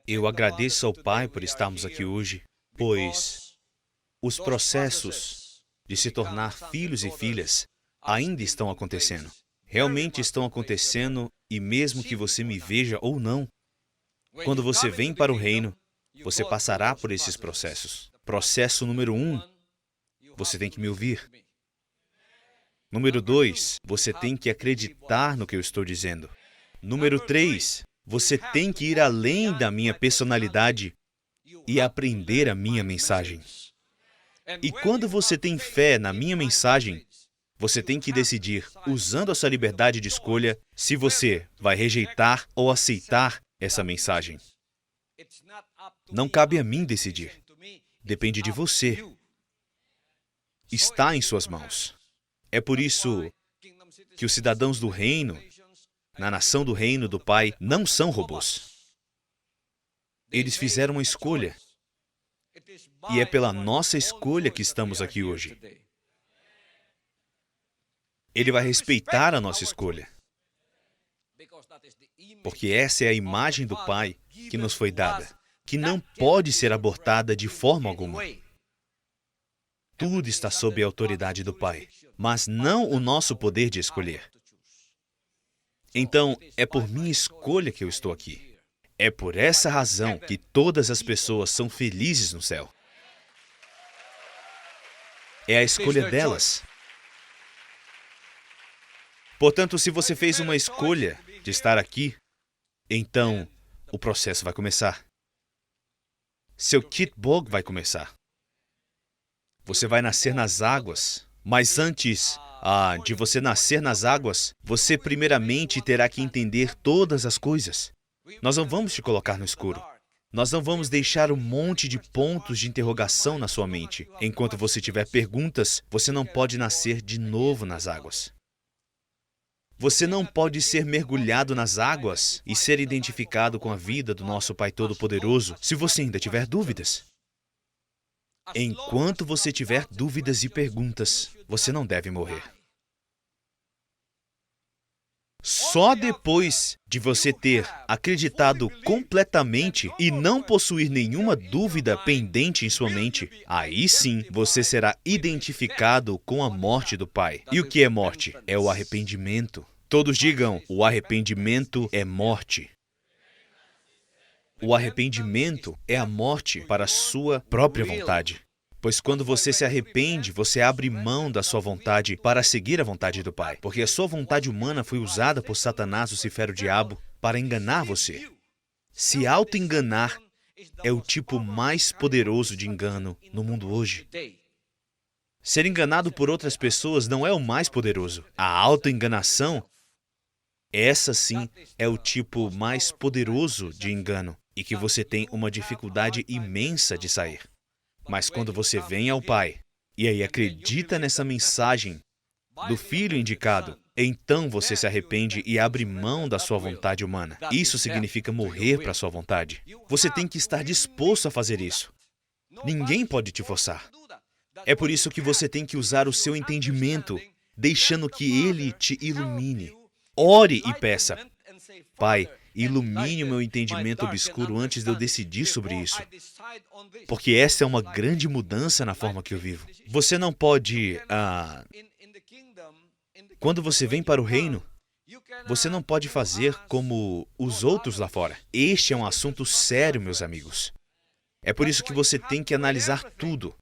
Eu agradeço ao Pai por estarmos aqui hoje, pois os processos de se tornar filhos e filhas ainda estão acontecendo. Realmente estão acontecendo, e mesmo que você me veja ou não, quando você vem para o reino, você passará por esses processos. Processo número 1, você tem que me ouvir. Número 2, você tem que acreditar no que eu estou dizendo. Número 3, você tem que ir além da minha personalidade e aprender a minha mensagem. E quando você tem fé na minha mensagem, você tem que decidir, usando a sua liberdade de escolha, se você vai rejeitar ou aceitar essa mensagem. Não cabe a mim decidir. Depende de você. Está em suas mãos. É por isso que os cidadãos do reino, na nação do reino do Pai, não são robôs. Eles fizeram uma escolha. E é pela nossa escolha que estamos aqui hoje. Ele vai respeitar a nossa escolha. Porque essa é a imagem do Pai que nos foi dada, que não pode ser abortada de forma alguma. Tudo está sob a autoridade do Pai, mas não o nosso poder de escolher. Então, é por minha escolha que eu estou aqui. É por essa razão que todas as pessoas são felizes no céu. É a escolha delas. Portanto, se você fez uma escolha de estar aqui, então o processo vai começar. Seu kitbog vai começar. Você vai nascer nas águas, mas antes de você nascer nas águas, você primeiramente terá que entender todas as coisas. Nós não vamos te colocar no escuro. Nós não vamos deixar um monte de pontos de interrogação na sua mente. Enquanto você tiver perguntas, você não pode nascer de novo nas águas. Você não pode ser mergulhado nas águas e ser identificado com a vida do nosso Pai Todo-Poderoso se você ainda tiver dúvidas. Enquanto você tiver dúvidas e perguntas, você não deve morrer. Só depois de você ter acreditado completamente e não possuir nenhuma dúvida pendente em sua mente, aí sim você será identificado com a morte do Pai. E o que é morte? É o arrependimento. Todos digam, o arrependimento é morte. O arrependimento é a morte para a sua própria vontade. Pois quando você se arrepende, você abre mão da sua vontade para seguir a vontade do Pai. Porque a sua vontade humana foi usada por Satanás, Lucifer, o diabo, para enganar você. Se auto-enganar é o tipo mais poderoso de engano no mundo hoje. Ser enganado por outras pessoas não é o mais poderoso. A auto-enganação, essa sim é o tipo mais poderoso de engano e que você tem uma dificuldade imensa de sair. Mas quando você vem ao Pai e aí acredita nessa mensagem do Filho indicado, então você se arrepende e abre mão da sua vontade humana. Isso significa morrer para a sua vontade. Você tem que estar disposto a fazer isso. Ninguém pode te forçar. É por isso que você tem que usar o seu entendimento, deixando que Ele te ilumine. Ore e peça, Pai, ilumine o meu entendimento obscuro antes de eu decidir sobre isso. Porque essa é uma grande mudança na forma que eu vivo. Você não pode... Quando você vem para o reino, você não pode fazer como os outros lá fora. Este é um assunto sério, meus amigos. É por isso que você tem que analisar tudo.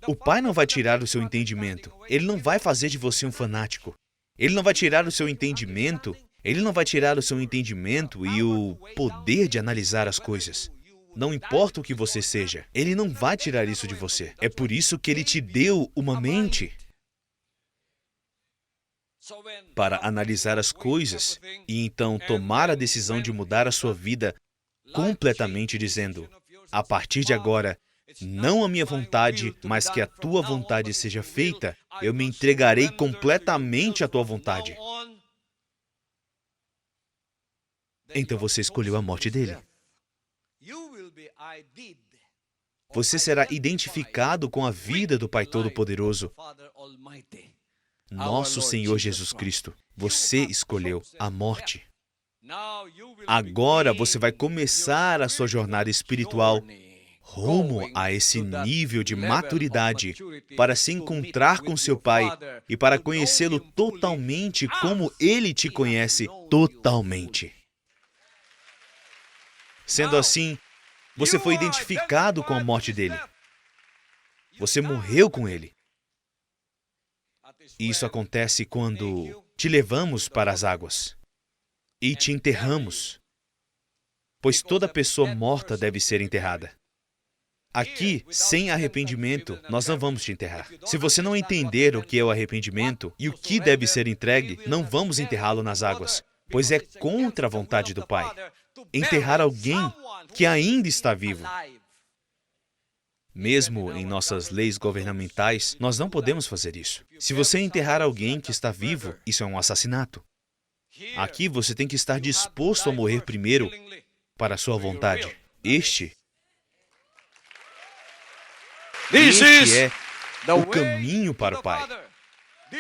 O Pai não vai tirar o seu entendimento. Ele não vai fazer de você um fanático. Ele não vai tirar o seu entendimento. Ele não vai tirar o seu entendimento e o poder de analisar as coisas. Não importa o que você seja, Ele não vai tirar isso de você. É por isso que Ele te deu uma mente para analisar as coisas e então tomar a decisão de mudar a sua vida completamente, dizendo, a partir de agora, não a minha vontade, mas que a tua vontade seja feita, eu me entregarei completamente à tua vontade. Então você escolheu a morte dele. Você será identificado com a vida do Pai Todo-Poderoso, nosso Senhor Jesus Cristo. Você escolheu a morte. Agora você vai começar a sua jornada espiritual rumo a esse nível de maturidade para se encontrar com seu Pai e para conhecê-lo totalmente como Ele te conhece totalmente. Sendo assim, você foi identificado com a morte dele. Você morreu com ele. E isso acontece quando te levamos para as águas e te enterramos, pois toda pessoa morta deve ser enterrada. Aqui, sem arrependimento, nós não vamos te enterrar. Se você não entender o que é o arrependimento e o que deve ser entregue, não vamos enterrá-lo nas águas, pois é contra a vontade do Pai enterrar alguém que ainda está vivo. Mesmo em nossas leis governamentais, nós não podemos fazer isso. Se você enterrar alguém que está vivo, isso é um assassinato. Aqui você tem que estar disposto a morrer primeiro para a sua vontade. Este é o caminho para o Pai.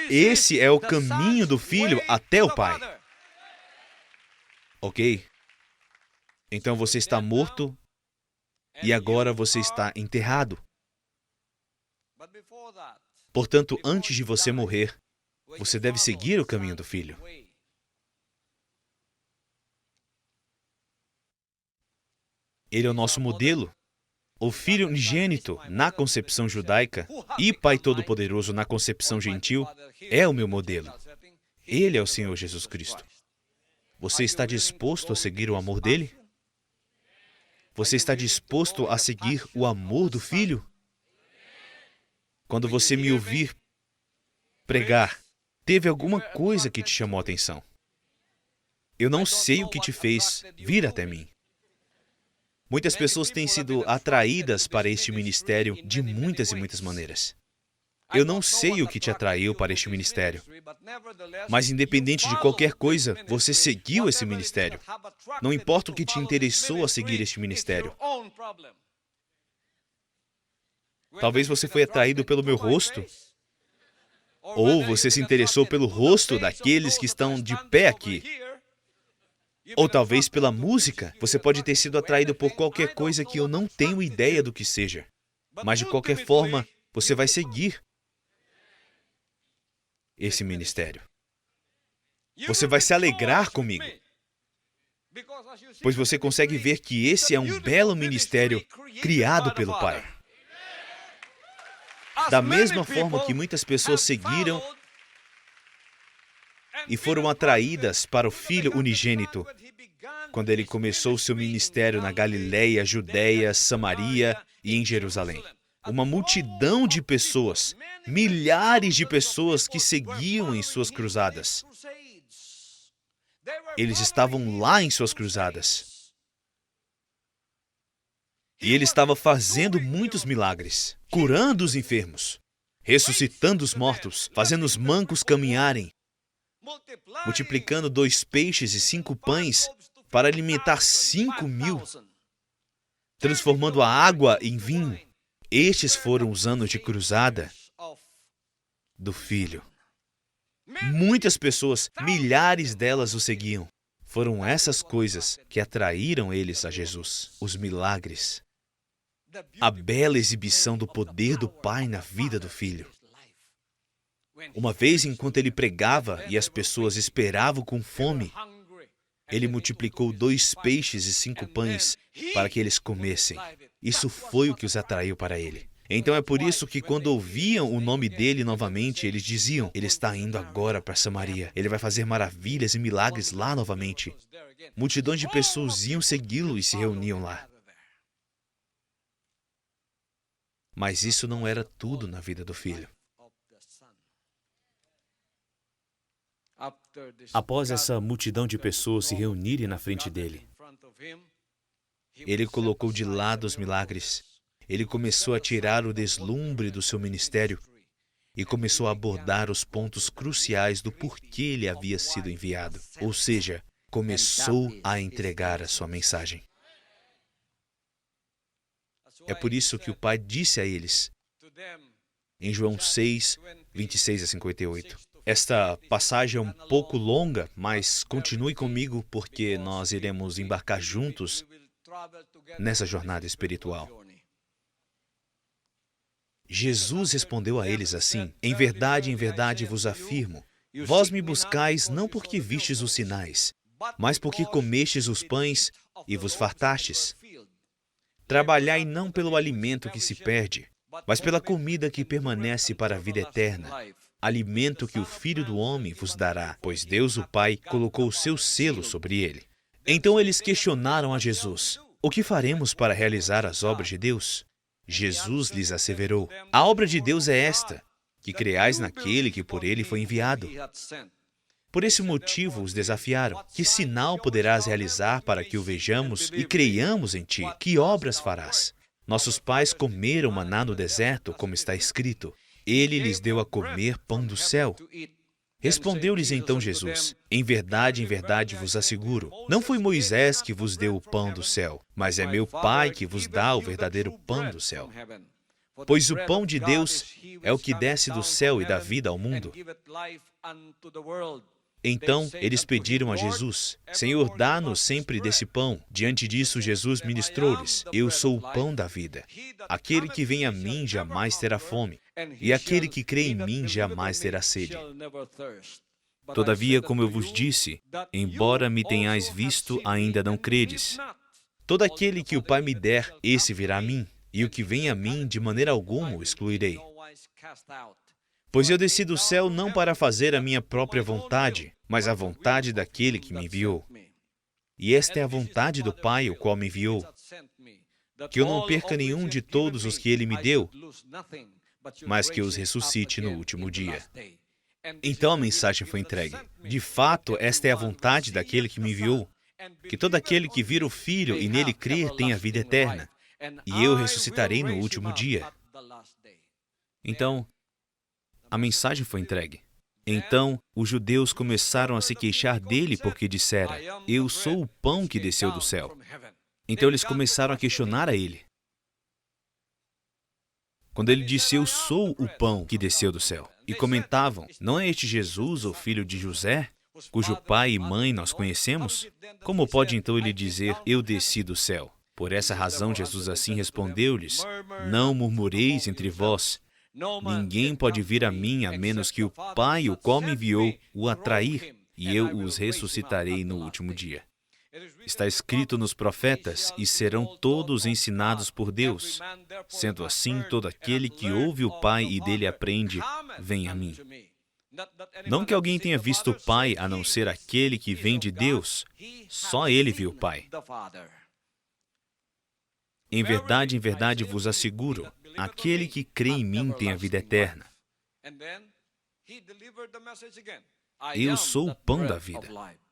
Esse é o caminho do Filho até o Pai. Ok? Então você está morto e agora você está enterrado. Portanto, antes de você morrer, você deve seguir o caminho do Filho. Ele é o nosso modelo. O Filho unigênito na concepção judaica e Pai Todo-Poderoso na concepção gentil é o meu modelo. Ele é o Senhor Jesus Cristo. Você está disposto a seguir o amor dele? Você está disposto a seguir o amor do Filho? Quando você me ouvir pregar, teve alguma coisa que te chamou a atenção? Eu não sei o que te fez vir até mim. Muitas pessoas têm sido atraídas para este ministério de muitas e muitas maneiras. Eu não sei o que te atraiu para este ministério, mas independente de qualquer coisa, você seguiu esse ministério. Não importa o que te interessou a seguir este ministério. Talvez você foi atraído pelo meu rosto, ou você se interessou pelo rosto daqueles que estão de pé aqui. Ou talvez pela música, você pode ter sido atraído por qualquer coisa que eu não tenho ideia do que seja. Mas de qualquer forma, você vai seguir esse ministério. Você vai se alegrar comigo, pois você consegue ver que esse é um belo ministério criado pelo Pai. Da mesma forma que muitas pessoas seguiram e foram atraídas para o Filho unigênito, quando ele começou seu ministério na Galileia, Judeia, Samaria e em Jerusalém. Uma multidão de pessoas, milhares de pessoas que seguiam em suas cruzadas. Eles estavam lá em suas cruzadas. E ele estava fazendo muitos milagres, curando os enfermos, ressuscitando os mortos, fazendo os mancos caminharem, multiplicando 2 peixes e 5 pães para alimentar 5.000, transformando a água em vinho. Estes foram os anos de cruzada do Filho. Muitas pessoas, milhares delas o seguiam. Foram essas coisas que atraíram eles a Jesus. Os milagres. A bela exibição do poder do Pai na vida do Filho. Uma vez, enquanto ele pregava e as pessoas esperavam com fome, ele multiplicou 2 peixes e 5 pães para que eles comessem. Isso foi o que os atraiu para ele. Então é por isso que quando ouviam o nome dele novamente, eles diziam, ele está indo agora para Samaria. Ele vai fazer maravilhas e milagres lá novamente. Multidões de pessoas iam segui-lo e se reuniam lá. Mas isso não era tudo na vida do Filho. Após essa multidão de pessoas se reunirem na frente dele, ele colocou de lado os milagres. Ele começou a tirar o deslumbre do seu ministério e começou a abordar os pontos cruciais do porquê ele havia sido enviado. Ou seja, começou a entregar a sua mensagem. É por isso que o Pai disse a eles, em João 6, 26 a 58, Esta passagem é um pouco longa, mas continue comigo porque nós iremos embarcar juntos nessa jornada espiritual. Jesus respondeu a eles assim: em verdade vos afirmo, vós me buscais não porque vistes os sinais, mas porque comestes os pães e vos fartastes. Trabalhai não pelo alimento que se perde, mas pela comida que permanece para a vida eterna, alimento que o Filho do Homem vos dará, pois Deus o Pai colocou o seu selo sobre ele. Então eles questionaram a Jesus: o que faremos para realizar as obras de Deus? Jesus lhes asseverou: a obra de Deus é esta, que creais naquele que por ele foi enviado. Por esse motivo os desafiaram: que sinal poderás realizar para que o vejamos e creiamos em ti? Que obras farás? Nossos pais comeram maná no deserto, como está escrito: ele lhes deu a comer pão do céu. Respondeu-lhes então Jesus: em verdade vos asseguro, não foi Moisés que vos deu o pão do céu, mas é meu Pai que vos dá o verdadeiro pão do céu. Pois o pão de Deus é o que desce do céu e dá vida ao mundo. Então eles pediram a Jesus: Senhor, dá-nos sempre desse pão. Diante disso, Jesus ministrou-lhes: eu sou o pão da vida. Aquele que vem a mim jamais terá fome, e aquele que crê em mim jamais terá sede. Todavia, como eu vos disse, embora me tenhais visto, ainda não credes. Todo aquele que o Pai me der, esse virá a mim, e o que vem a mim, de maneira alguma o excluirei. Pois eu desci do céu não para fazer a minha própria vontade, mas a vontade daquele que me enviou. E esta é a vontade do Pai, o qual me enviou, que eu não perca nenhum de todos os que ele me deu, mas que os ressuscite no último dia. Então a mensagem foi entregue. De fato, esta é a vontade daquele que me enviou, que todo aquele que vir o Filho e nele crer tenha vida eterna, e eu ressuscitarei no último dia. Então, a mensagem foi entregue. Então, os judeus começaram a se queixar dele porque dissera: eu sou o pão que desceu do céu. Então eles começaram a questionar a ele. Quando ele disse: eu sou o pão que desceu do céu. E comentavam: não é este Jesus, o filho de José, cujo pai e mãe nós conhecemos? Como pode então ele dizer: eu desci do céu? Por essa razão, Jesus assim respondeu-lhes: não murmureis entre vós. Ninguém pode vir a mim a menos que o Pai, o qual me enviou, o atrair, e eu os ressuscitarei no último dia. Está escrito nos profetas: e serão todos ensinados por Deus. Sendo assim, todo aquele que ouve o Pai e dele aprende, vem a mim. Não que alguém tenha visto o Pai, a não ser aquele que vem de Deus. Só ele viu o Pai. Em verdade vos asseguro, aquele que crê em mim tem a vida eterna. Eu sou o pão da vida.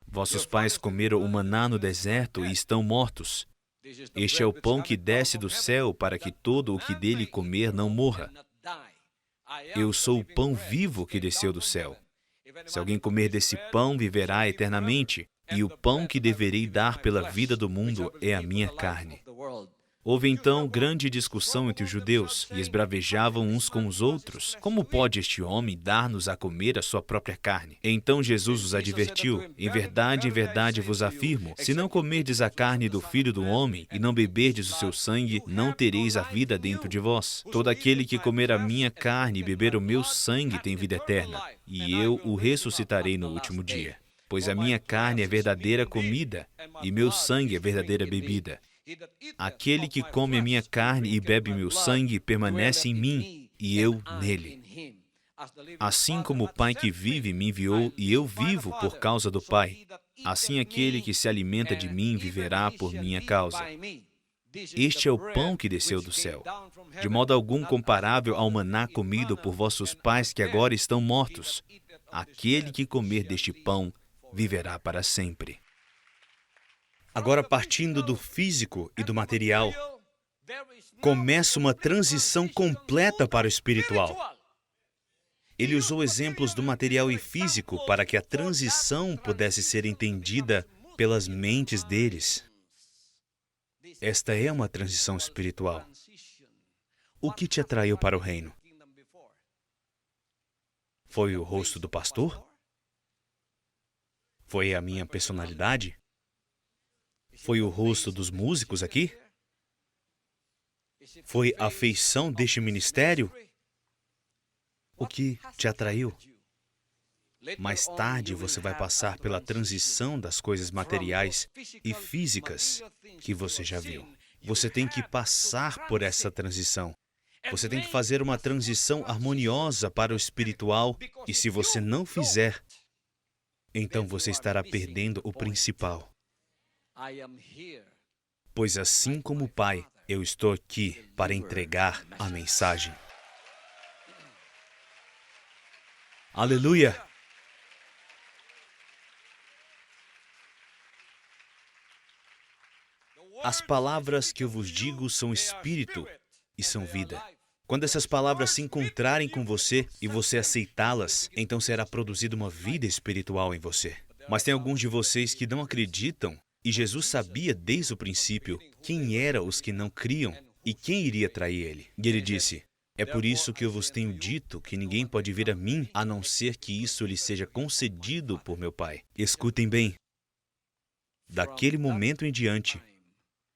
Vossos pais comeram o maná no deserto e estão mortos. Este é o pão que desce do céu para que todo o que dele comer não morra. Eu sou o pão vivo que desceu do céu. Se alguém comer desse pão, viverá eternamente, e o pão que deverei dar pela vida do mundo é a minha carne. Houve então grande discussão entre os judeus, e esbravejavam uns com os outros. Como pode este homem dar-nos a comer a sua própria carne? Então Jesus os advertiu: em verdade vos afirmo, se não comerdes a carne do Filho do Homem, e não beberdes o seu sangue, não tereis a vida dentro de vós. Todo aquele que comer a minha carne e beber o meu sangue tem vida eterna, e eu o ressuscitarei no último dia. Pois a minha carne é verdadeira comida, e meu sangue é verdadeira bebida. Aquele que come a minha carne e bebe meu sangue permanece em mim, e eu nele. Assim como o Pai que vive me enviou, e eu vivo por causa do Pai, assim aquele que se alimenta de mim viverá por minha causa. Este é o pão que desceu do céu, de modo algum comparável ao maná comido por vossos pais que agora estão mortos. Aquele que comer deste pão viverá para sempre. Agora, partindo do físico e do material, começa uma transição completa para o espiritual. Ele usou exemplos do material e físico para que a transição pudesse ser entendida pelas mentes deles. Esta é uma transição espiritual. O que te atraiu para o reino? Foi o rosto do pastor? Foi a minha personalidade? Foi o rosto dos músicos aqui? Foi a feição deste ministério? O que te atraiu? Mais tarde você vai passar pela transição das coisas materiais e físicas que você já viu. Você tem que passar por essa transição. Você tem que fazer uma transição harmoniosa para o espiritual, e se você não fizer, então você estará perdendo o principal. Pois assim como o Pai, eu estou aqui para entregar a mensagem. Aleluia! As palavras que eu vos digo são espírito e são vida. Quando essas palavras se encontrarem com você e você aceitá-las, então será produzida uma vida espiritual em você. Mas tem alguns de vocês que não acreditam, e Jesus sabia desde o princípio quem eram os que não criam e quem iria trair ele. E ele disse: é por isso que eu vos tenho dito que ninguém pode vir a mim, a não ser que isso lhe seja concedido por meu Pai. Escutem bem. Daquele momento em diante,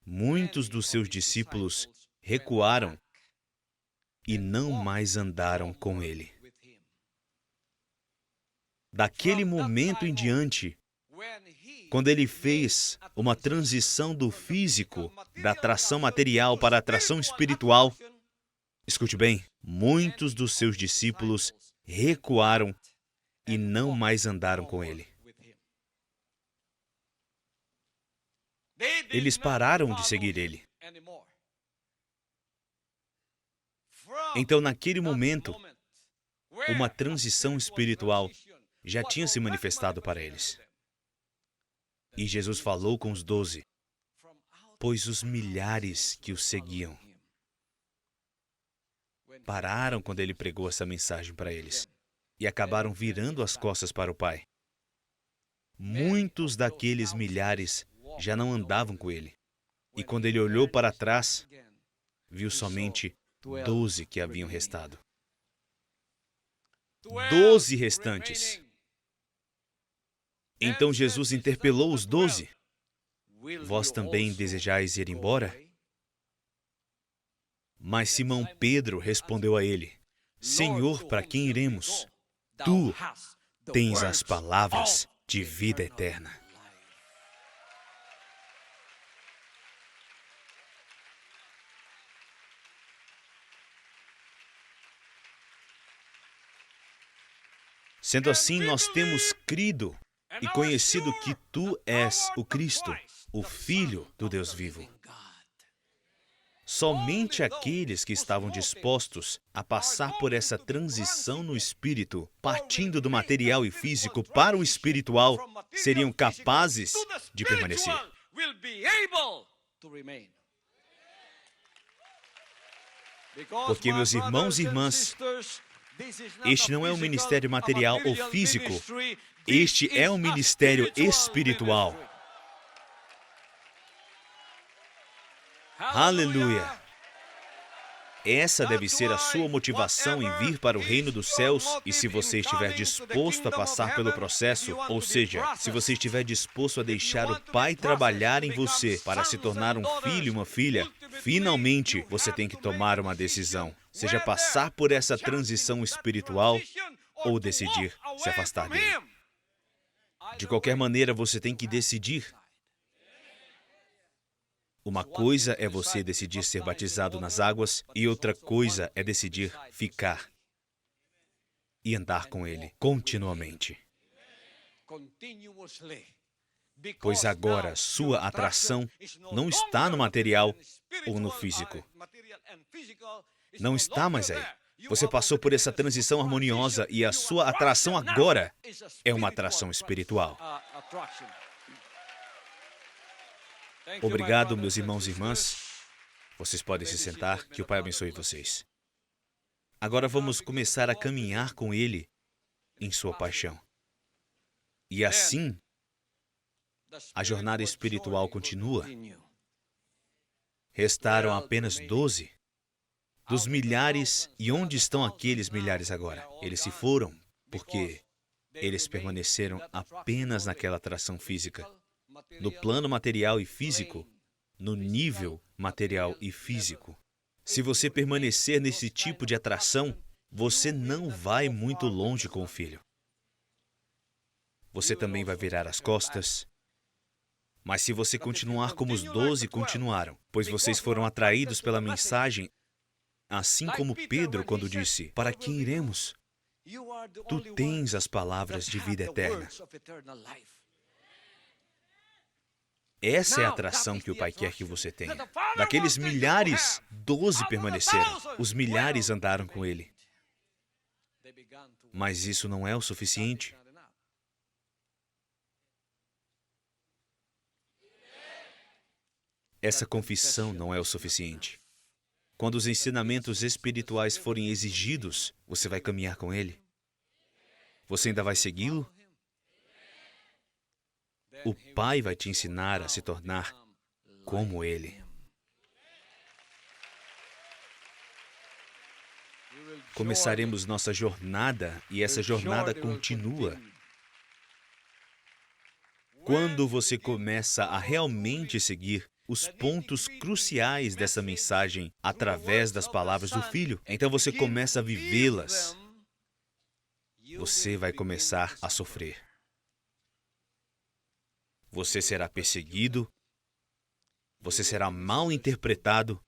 muitos dos seus discípulos recuaram e não mais andaram com ele. Daquele momento em diante, quando ele fez uma transição do físico, da atração material para a atração espiritual, escute bem, muitos dos seus discípulos recuaram e não mais andaram com ele. Eles pararam de seguir ele. Então, naquele momento, uma transição espiritual já tinha se manifestado para eles. E Jesus falou com os 12, pois os milhares que o seguiam pararam quando ele pregou essa mensagem para eles e acabaram virando as costas para o Pai. Muitos daqueles milhares já não andavam com ele. E quando ele olhou para trás, viu somente 12 que haviam restado. 12 restantes. Então Jesus interpelou os 12. Vós também desejais ir embora? Mas Simão Pedro respondeu a ele: Senhor, para quem iremos? Tu tens as palavras de vida eterna. Sendo assim, nós temos crido e conhecido que tu és o Cristo, o Filho do Deus vivo. Somente aqueles que estavam dispostos a passar por essa transição no espírito, partindo do material e físico para o espiritual, seriam capazes de permanecer. Porque, meus irmãos e irmãs, este não é um ministério material ou físico, este é um ministério espiritual. Aleluia! Essa deve ser a sua motivação em vir para o reino dos céus, e se você estiver disposto a passar pelo processo, ou seja, se você estiver disposto a deixar o Pai trabalhar em você para se tornar um filho e uma filha, finalmente você tem que tomar uma decisão, seja passar por essa transição espiritual ou decidir se afastar dele. De qualquer maneira, você tem que decidir. Uma coisa é você decidir ser batizado nas águas e outra coisa é decidir ficar e andar com Ele continuamente. Pois agora sua atração não está no material ou no físico. Não está mais aí. Você passou por essa transição harmoniosa e a sua atração agora é uma atração espiritual. Obrigado, meus irmãos e irmãs. Vocês podem se sentar, que o Pai abençoe vocês. Agora vamos começar a caminhar com Ele em sua paixão. E assim, a jornada espiritual continua. Restaram apenas 12 dos milhares. E onde estão aqueles milhares agora? Eles se foram porque eles permaneceram apenas naquela atração física, no plano material e físico, no nível material e físico. Se você permanecer nesse tipo de atração, você não vai muito longe com o filho. Você também vai virar as costas. Mas se você continuar como os 12 continuaram, pois vocês foram atraídos pela mensagem, assim como Pedro quando disse, para quem iremos? Tu tens as palavras de vida eterna. Essa é a atração que o Pai quer que você tenha. Daqueles milhares, 12 permaneceram. Os milhares andaram com ele. Mas isso não é o suficiente. Essa confissão não é o suficiente. Quando os ensinamentos espirituais forem exigidos, você vai caminhar com ele? Você ainda vai segui-lo? O Pai vai te ensinar a se tornar como ele. Começaremos nossa jornada e essa jornada continua. Quando você começa a realmente seguir os pontos cruciais dessa mensagem através das palavras do Filho, então você começa a vivê-las. Você vai começar a sofrer. Você será perseguido. Você será mal interpretado.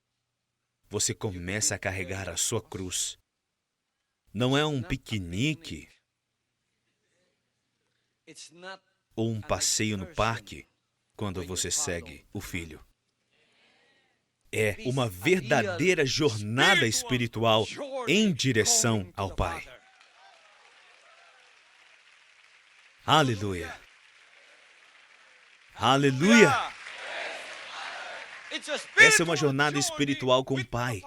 Você começa a carregar a sua cruz. Não é um piquenique ou um passeio no parque quando você segue o Filho. É uma verdadeira jornada espiritual em direção ao Pai. Aleluia! Aleluia! Essa é uma jornada espiritual com o Pai.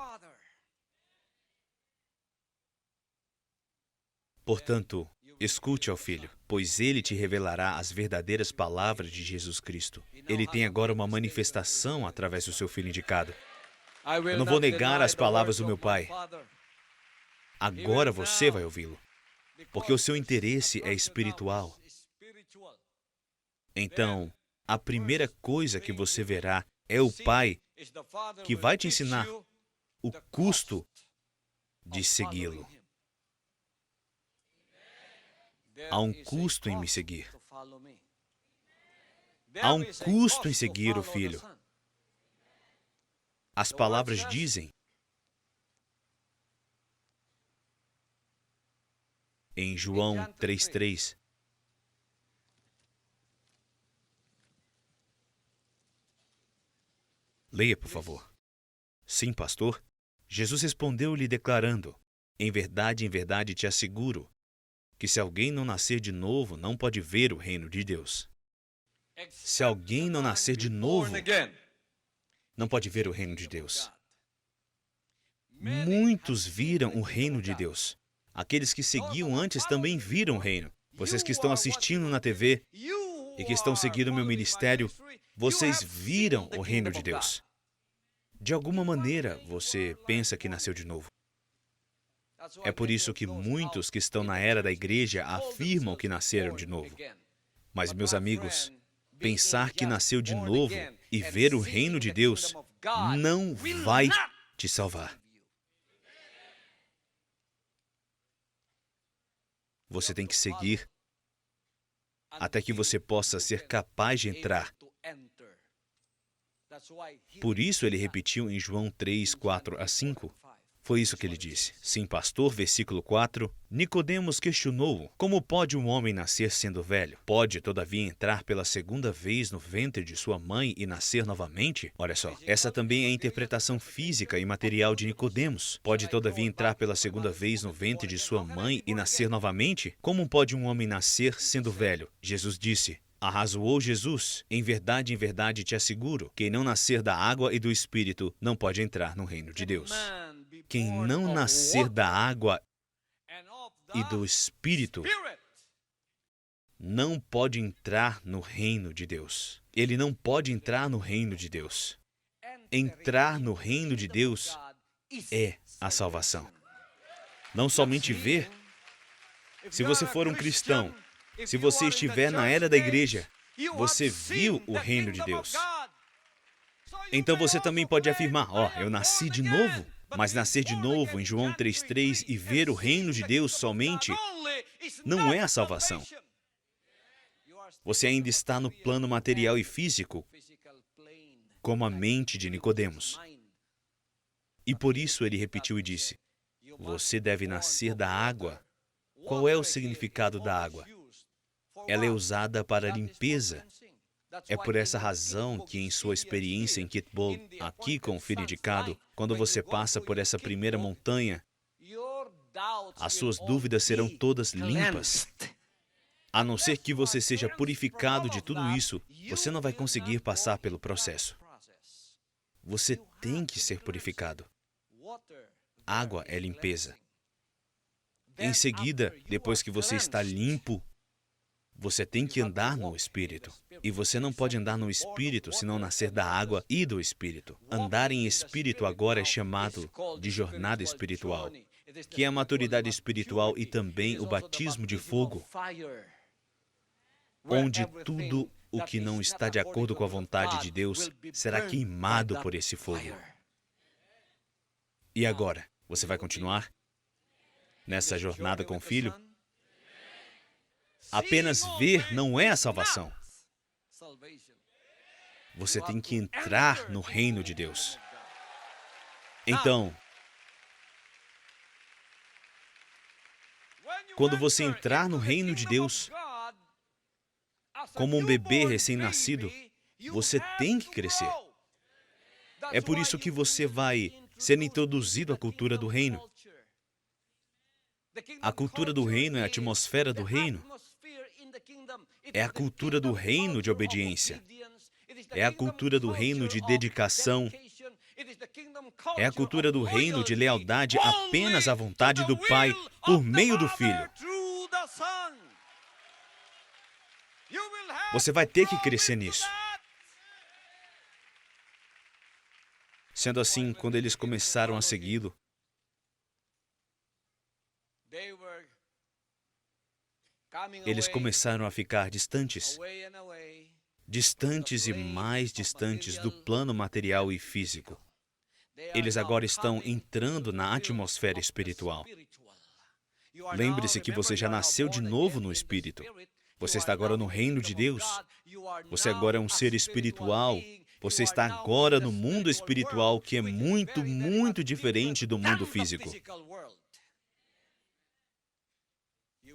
Portanto, escute ao Filho, pois ele te revelará as verdadeiras palavras de Jesus Cristo. Ele tem agora uma manifestação através do seu Filho indicado. Eu não vou negar as palavras do meu Pai. Agora você vai ouvi-lo, porque o seu interesse é espiritual. Então, a primeira coisa que você verá é o Pai que vai te ensinar o custo de segui-lo. Há um custo em me seguir. Há um custo em seguir o Filho. As palavras dizem, em João 3:3, leia, por favor. Sim, pastor. Jesus respondeu-lhe declarando, em verdade te asseguro, que se alguém não nascer de novo, não pode ver o reino de Deus. Se alguém não nascer de novo, não pode ver o reino de Deus. Muitos viram o reino de Deus. Aqueles que seguiam antes também viram o reino. Vocês que estão assistindo na TV e que estão seguindo o meu ministério, vocês viram o reino de Deus. De alguma maneira, você pensa que nasceu de novo. É por isso que muitos que estão na era da igreja afirmam que nasceram de novo. Mas, meus amigos, pensar que nasceu de novo e ver o reino de Deus não vai te salvar. Você tem que seguir até que você possa ser capaz de entrar. Por isso ele repetiu em João 3:4-5. Foi isso que ele disse. Sim, pastor, versículo 4. Nicodemos questionou: como pode um homem nascer sendo velho? Pode, todavia, entrar pela segunda vez no ventre de sua mãe e nascer novamente? Olha só, essa também é a interpretação física e material de Nicodemos. Pode, todavia, entrar pela segunda vez no ventre de sua mãe e nascer novamente? Como pode um homem nascer sendo velho? Jesus disse: arrazoou Jesus, em verdade te asseguro, quem não nascer da água e do Espírito não pode entrar no reino de Deus. Quem não nascer da água e do Espírito não pode entrar no reino de Deus. Ele não pode entrar no reino de Deus. Entrar no reino de Deus é a salvação. Não somente ver, Se você for um cristão, se você estiver na era da igreja, você viu o reino de Deus. Então você também pode afirmar, eu nasci de novo. Mas nascer de novo em João 3,3 e ver o reino de Deus somente não é a salvação. Você ainda está no plano material e físico, como a mente de Nicodemos. E por isso ele repetiu e disse, você deve nascer da água. Qual é o significado da água? Ela é usada para limpeza. É por essa razão que em sua experiência em Kitbold, aqui com o filho indicado, quando você passa por essa primeira montanha, as suas dúvidas serão todas limpas. A não ser que você seja purificado de tudo isso, você não vai conseguir passar pelo processo. Você tem que ser purificado. Água é limpeza. Em seguida, depois que você está limpo, você tem que andar no Espírito. E você não pode andar no Espírito se não nascer da água e do Espírito. Andar em Espírito agora é chamado de jornada espiritual, que é a maturidade espiritual e também o batismo de fogo, onde tudo o que não está de acordo com a vontade de Deus será queimado por esse fogo. E agora, você vai continuar nessa jornada com o Filho? Apenas ver não é a salvação. Você tem que entrar no reino de Deus. Então, quando você entrar no reino de Deus, como um bebê recém-nascido, você tem que crescer. É por isso que você vai ser introduzido à cultura do reino. A cultura do reino é a atmosfera do reino. É a cultura do reino de obediência. É a cultura do reino de dedicação. É a cultura do reino de lealdade apenas à vontade do Pai por meio do Filho. Você vai ter que crescer nisso. Sendo assim, quando eles começaram a segui-lo, eles começaram a ficar distantes. Distantes e mais distantes do plano material e físico. Eles agora estão entrando na atmosfera espiritual. Lembre-se que você já nasceu de novo no Espírito. Você está agora no reino de Deus. Você agora é um ser espiritual. Você está agora no mundo espiritual, que é muito, muito diferente do mundo físico.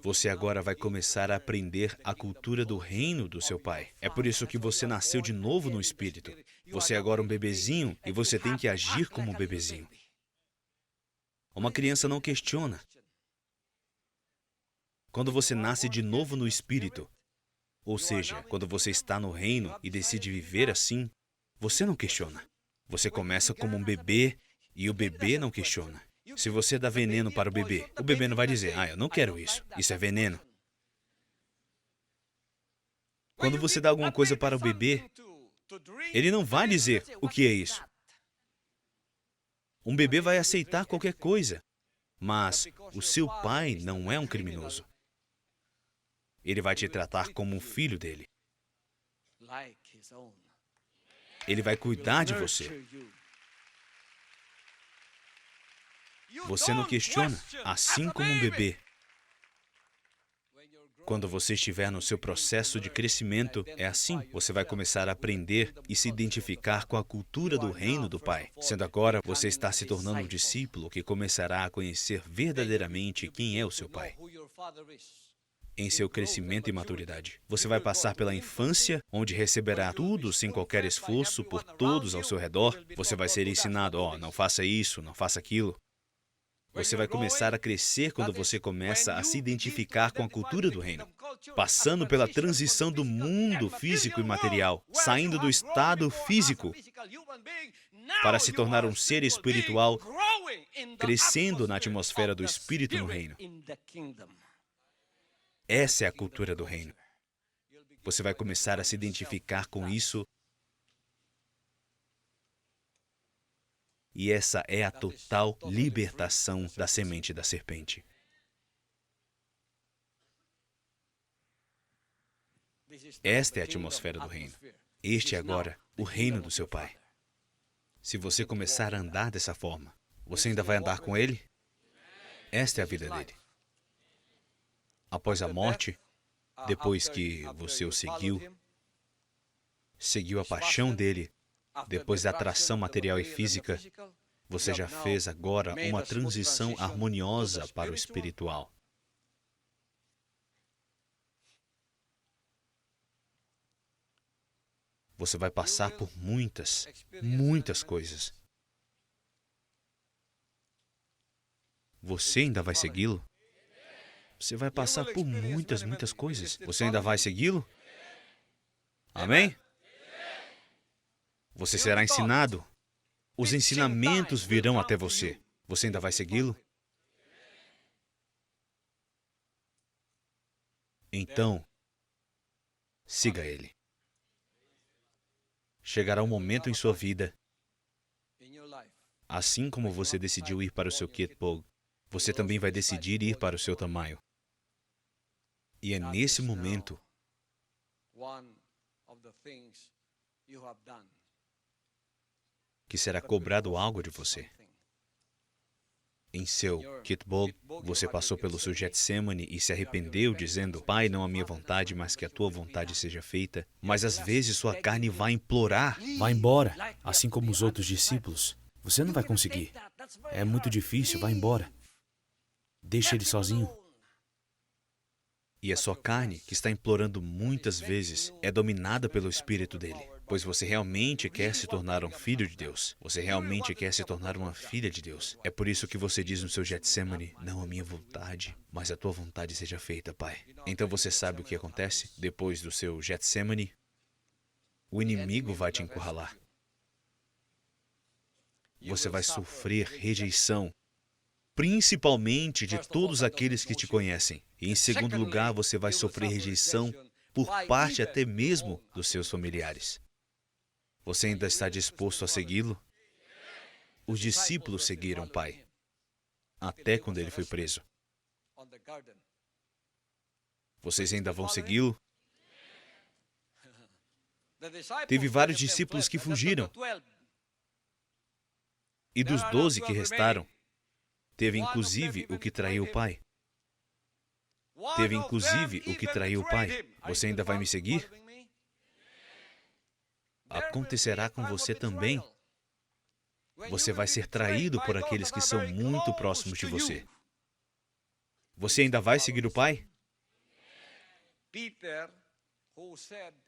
Você agora vai começar a aprender a cultura do reino do seu pai. É por isso que você nasceu de novo no Espírito. Você é agora um bebezinho e você tem que agir como um bebezinho. Uma criança não questiona. Quando você nasce de novo no Espírito, ou seja, quando você está no reino e decide viver assim, você não questiona. Você começa como um bebê e o bebê não questiona. Se você dá veneno para o bebê não vai dizer, eu não quero isso, isso é veneno. Quando você dá alguma coisa para o bebê, ele não vai dizer o que é isso. Um bebê vai aceitar qualquer coisa, mas o seu pai não é um criminoso. Ele vai te tratar como um filho dele. Ele vai cuidar de você. Você não questiona, assim como um bebê. Quando você estiver no seu processo de crescimento, é assim. Você vai começar a aprender e se identificar com a cultura do reino do Pai. Sendo agora, você está se tornando um discípulo que começará a conhecer verdadeiramente quem é o seu Pai. Em seu crescimento e maturidade. Você vai passar pela infância, onde receberá tudo sem qualquer esforço por todos ao seu redor. Você vai ser ensinado, não faça isso, não faça aquilo. Você vai começar a crescer quando você começa a se identificar com a cultura do reino, passando pela transição do mundo físico e material, saindo do estado físico para se tornar um ser espiritual, crescendo na atmosfera do Espírito no reino. Essa é a cultura do reino. Você vai começar a se identificar com isso. E essa é a total libertação da semente da serpente. Esta é a atmosfera do reino. Este é agora o reino do seu Pai. Se você começar a andar dessa forma, você ainda vai andar com Ele? Esta é a vida dele. Após a morte, depois que você o seguiu a paixão dele, depois da atração material e física, você já fez agora uma transição harmoniosa para o espiritual. Você vai passar por muitas coisas. Você ainda vai segui-lo? Você vai passar por muitas coisas. Você ainda vai segui-lo? Amém? Você será ensinado. Os ensinamentos virão até você. Você ainda vai segui-lo? Então, siga ele. Chegará um momento em sua vida, assim como você decidiu ir para o seu Kitbog, você também vai decidir ir para o seu tamanho. E é nesse momento que será cobrado algo de você. Em seu Kitbog, você passou pelo seu Getsemane e se arrependeu, dizendo, Pai, não a minha vontade, mas que a tua vontade seja feita. Mas às vezes sua carne vai implorar. Vá embora, assim como os outros discípulos. Você não vai conseguir. É muito difícil, vá embora. Deixe ele sozinho. E a sua carne, que está implorando muitas vezes, é dominada pelo Espírito dele. Pois você realmente quer se tornar um filho de Deus. Você realmente quer se tornar uma filha de Deus. É por isso que você diz no seu Getsemane, não a minha vontade, mas a tua vontade seja feita, Pai. Então você sabe o que acontece? Depois do seu Getsemane, o inimigo vai te encurralar. Você vai sofrer rejeição, principalmente de todos aqueles que te conhecem. E em segundo lugar, você vai sofrer rejeição por parte até mesmo dos seus familiares. Você ainda está disposto a segui-lo? Os discípulos seguiram o Pai, até quando ele foi preso. Vocês ainda vão segui-lo? Teve vários discípulos que fugiram. E dos 12 que restaram, teve inclusive o que traiu o Pai. Teve inclusive o que traiu o Pai. Você ainda vai me seguir? Acontecerá com você também. Você vai ser traído por aqueles que são muito próximos de você. Você ainda vai seguir o Pai?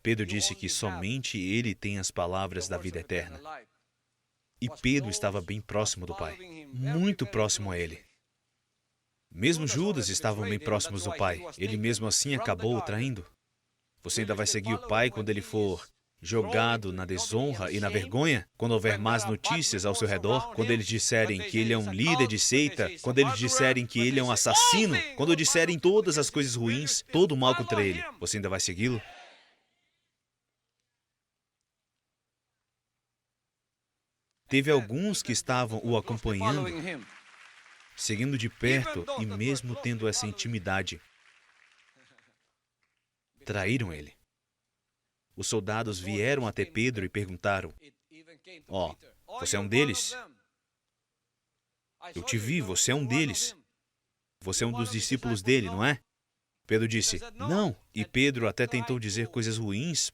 Pedro disse que somente ele tem as palavras da vida eterna. E Pedro estava bem próximo do Pai, muito próximo a ele. Mesmo Judas estavam bem próximos do Pai. Ele mesmo assim acabou o traindo. Você ainda vai seguir o Pai quando ele for jogado na desonra e na vergonha? Quando houver más notícias ao seu redor? Quando eles disserem que ele é um líder de seita? Quando eles disserem que ele é um assassino? Quando disserem todas as coisas ruins, todo o mal contra ele? Você ainda vai segui-lo? Teve alguns que estavam o acompanhando, seguindo de perto e mesmo tendo essa intimidade, traíram ele. Os soldados vieram até Pedro e perguntaram, você é um deles? Eu te vi, você é um deles. Você é um dos discípulos dele, não é? Pedro disse, não. E Pedro até tentou dizer coisas ruins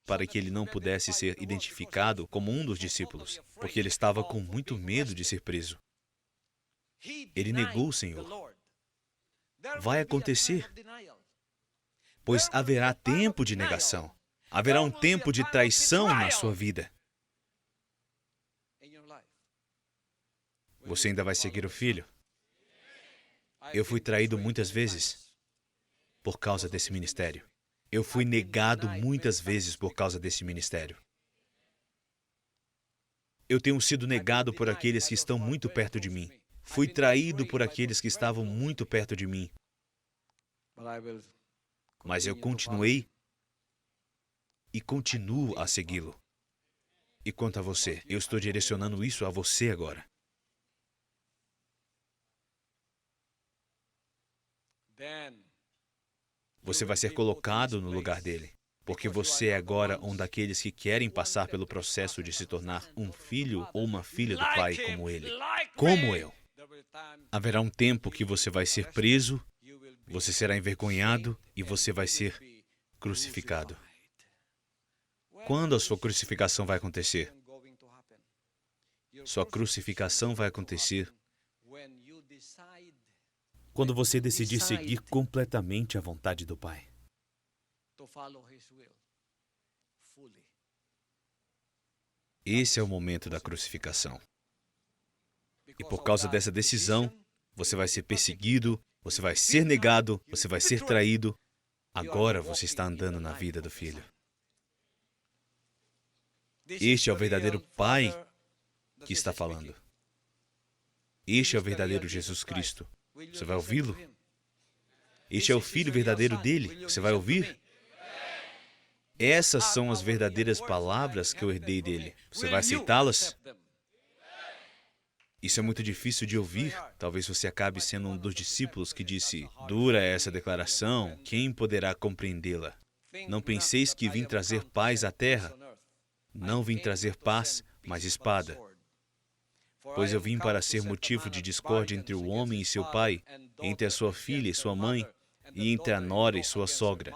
para que ele não pudesse ser identificado como um dos discípulos, porque ele estava com muito medo de ser preso. Ele negou o Senhor. Vai acontecer, pois haverá tempo de negação. Haverá um tempo de traição na sua vida. Você ainda vai seguir o Filho? Eu fui traído muitas vezes por causa desse ministério. Eu fui negado muitas vezes por causa desse ministério. Eu tenho sido negado por aqueles que estão muito perto de mim. Fui traído por aqueles que estavam muito perto de mim. Mas eu continuei e continuo a segui-lo. E quanto a você, eu estou direcionando isso a você agora. Você vai ser colocado no lugar dele. Porque você é agora um daqueles que querem passar pelo processo de se tornar um filho ou uma filha do Pai como ele. Como eu. Haverá um tempo que você vai ser preso, você será envergonhado e você vai ser crucificado. Quando a sua crucificação vai acontecer? Sua crucificação vai acontecer quando você decidir seguir completamente a vontade do Pai. Esse é o momento da crucificação. E por causa dessa decisão, você vai ser perseguido, você vai ser negado, você vai ser traído. Agora você está andando na vida do Filho. Este é o verdadeiro Pai que está falando. Este é o verdadeiro Jesus Cristo. Você vai ouvi-lo? Este é o Filho verdadeiro dele. Você vai ouvir? Essas são as verdadeiras palavras que eu herdei dele. Você vai aceitá-las? Isso é muito difícil de ouvir. Talvez você acabe sendo um dos discípulos que disse: dura é essa declaração, quem poderá compreendê-la? Não penseis que vim trazer paz à terra? Não vim trazer paz, mas espada. Pois eu vim para ser motivo de discórdia entre o homem e seu pai, entre a sua filha e sua mãe, e entre a nora e sua sogra.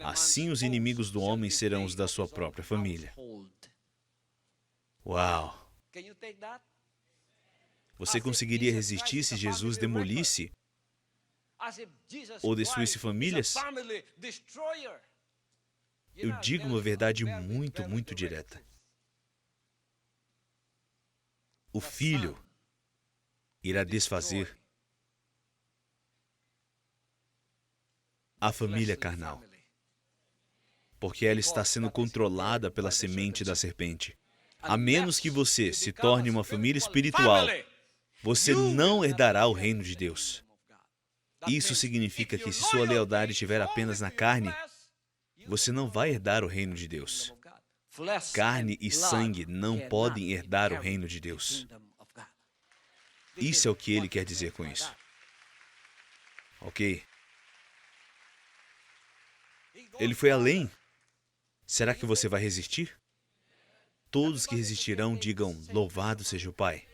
Assim os inimigos do homem serão os da sua própria família. Uau! Você conseguiria resistir se Jesus demolisse ou destruísse famílias? Eu digo uma verdade muito, muito direta. O Filho irá desfazer a família carnal, porque ela está sendo controlada pela semente da serpente. A menos que você se torne uma família espiritual, você não herdará o reino de Deus. Isso significa que se sua lealdade estiver apenas na carne, você não vai herdar o reino de Deus. Carne e sangue não podem herdar o reino de Deus. Isso é o que ele quer dizer com isso. Ok? Ele foi além. Será que você vai resistir? Todos que resistirão digam: louvado seja o Pai.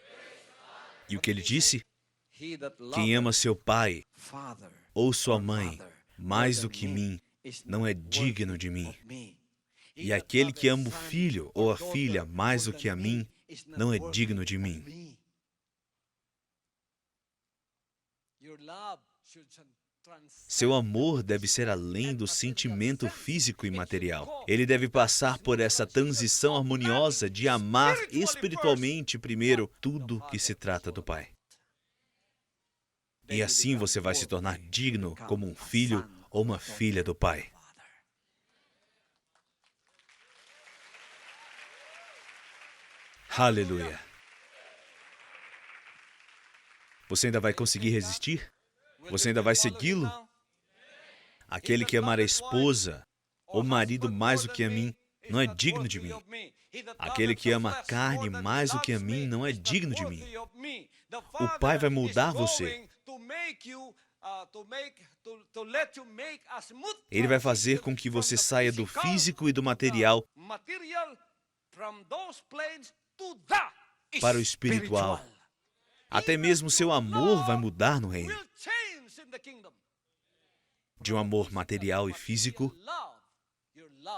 E o que ele disse? Quem ama seu pai ou sua mãe mais do que mim, não é digno de mim. E aquele que ama o filho ou a filha mais do que a mim, não é digno de mim. Seu amor deve ser além do sentimento físico e material. Ele deve passar por essa transição harmoniosa de amar espiritualmente primeiro tudo que se trata do Pai. E assim você vai se tornar digno como um filho ou uma filha do Pai. Aleluia. Você ainda vai conseguir resistir? Você ainda vai segui-lo? Aquele que amar a esposa ou marido mais do que a mim, não é digno de mim. Aquele que ama a carne mais do que a mim, não é digno de mim. O Pai vai moldar você. Ele vai fazer com que você saia do físico e do material para o espiritual. Até mesmo seu amor vai mudar no reino. De um amor material e físico,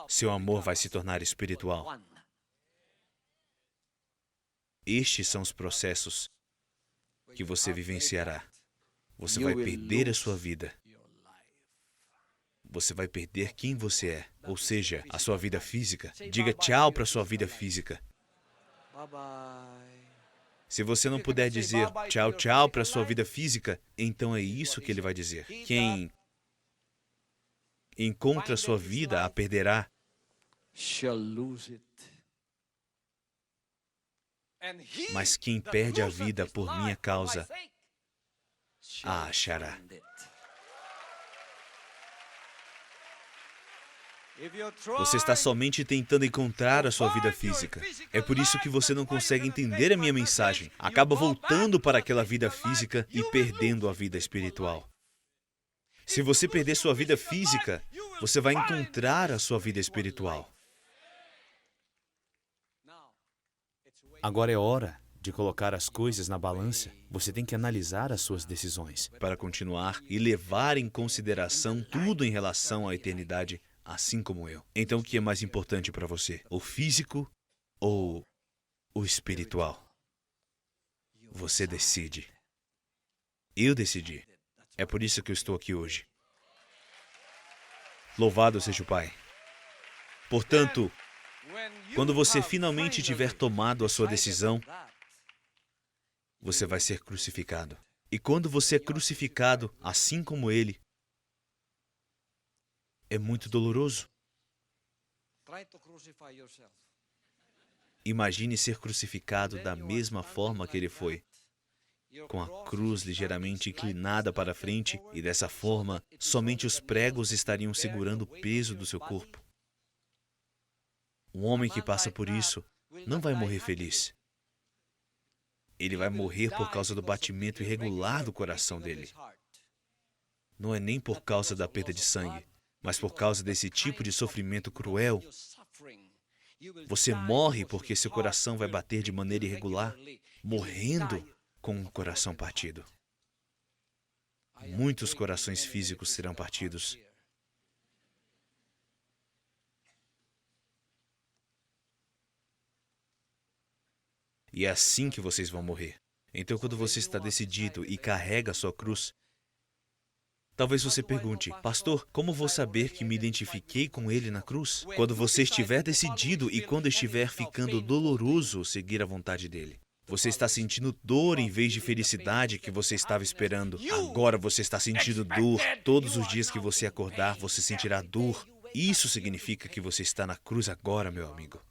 seu amor vai se tornar espiritual. Estes são os processos que você vivenciará. Você vai perder a sua vida. Você vai perder quem você é, ou seja, a sua vida física. Diga tchau para a sua vida física. Se você não puder dizer tchau, tchau para a sua vida física, então é isso que ele vai dizer. Quem encontra a sua vida a perderá. Mas quem perde a vida por minha causa, a achará. Você está somente tentando encontrar a sua vida física. É por isso que você não consegue entender a minha mensagem. Acaba voltando para aquela vida física e perdendo a vida espiritual. Se você perder sua vida física, você vai encontrar a sua vida espiritual. Agora é hora de colocar as coisas na balança. Você tem que analisar as suas decisões. Para continuar e levar em consideração tudo em relação à eternidade, assim como eu. Então, o que é mais importante para você? O físico ou o espiritual? Você decide. Eu decidi. É por isso que eu estou aqui hoje. Louvado seja o Pai. Portanto, quando você finalmente tiver tomado a sua decisão, você vai ser crucificado. E quando você é crucificado, assim como ele, é muito doloroso. Imagine ser crucificado da mesma forma que ele foi, com a cruz ligeiramente inclinada para frente, e dessa forma, somente os pregos estariam segurando o peso do seu corpo. Um homem que passa por isso não vai morrer feliz. Ele vai morrer por causa do batimento irregular do coração dele. Não é nem por causa da perda de sangue, mas por causa desse tipo de sofrimento cruel. Você morre porque seu coração vai bater de maneira irregular, morrendo com um coração partido. Muitos corações físicos serão partidos. E é assim que vocês vão morrer. Então, quando você está decidido e carrega a sua cruz, talvez você pergunte, pastor, como vou saber que me identifiquei com ele na cruz? Quando você estiver decidido e quando estiver ficando doloroso seguir a vontade dele. Você está sentindo dor em vez de felicidade que você estava esperando. Agora você está sentindo dor. Todos os dias que você acordar, você sentirá dor. Isso significa que você está na cruz agora, meu amigo.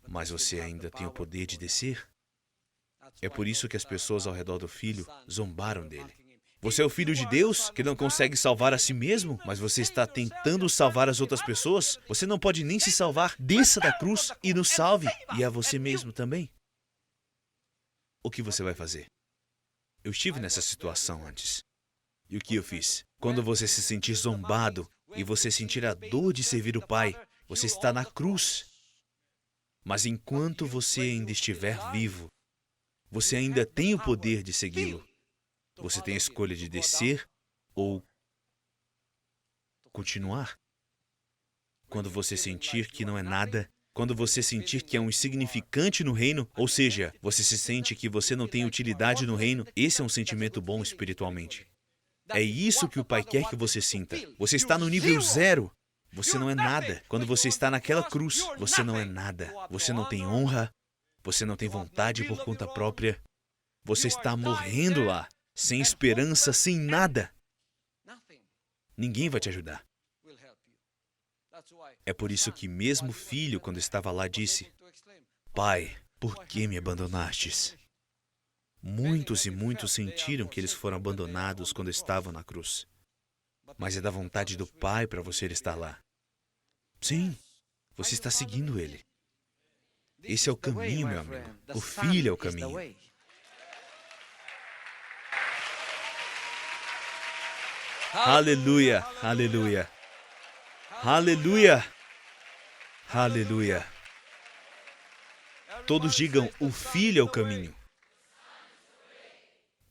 Mas você ainda tem o poder de descer? É por isso que as pessoas ao redor do filho zombaram dele. Você é o filho de Deus, que não consegue salvar a si mesmo, mas você está tentando salvar as outras pessoas? Você não pode nem se salvar. Desça da cruz e nos salve. E a você mesmo também. O que você vai fazer? Eu estive nessa situação antes. E o que eu fiz? Quando você se sentir zombado e você sentir a dor de servir o Pai, você está na cruz. Mas enquanto você ainda estiver vivo, você ainda tem o poder de segui-lo. Você tem a escolha de descer ou continuar. Quando você sentir que não é nada, quando você sentir que é um insignificante no reino, ou seja, você se sente que você não tem utilidade no reino, esse é um sentimento bom espiritualmente. É isso que o Pai quer que você sinta. Você está no nível 0. Você não é nada. Quando você está naquela cruz, você não é nada. Você não tem honra. Você não tem vontade por conta própria. Você está morrendo lá, sem esperança, sem nada. Ninguém vai te ajudar. É por isso que mesmo o filho, quando estava lá, disse, Pai, por que me abandonastes? Muitos e muitos sentiram que eles foram abandonados quando estavam na cruz. Mas é da vontade do Pai para você estar lá. Sim, você está seguindo Ele. Esse é o caminho, meu amigo. O Filho é o caminho. Aleluia, aleluia. Aleluia, aleluia. Todos digam, o Filho é o caminho.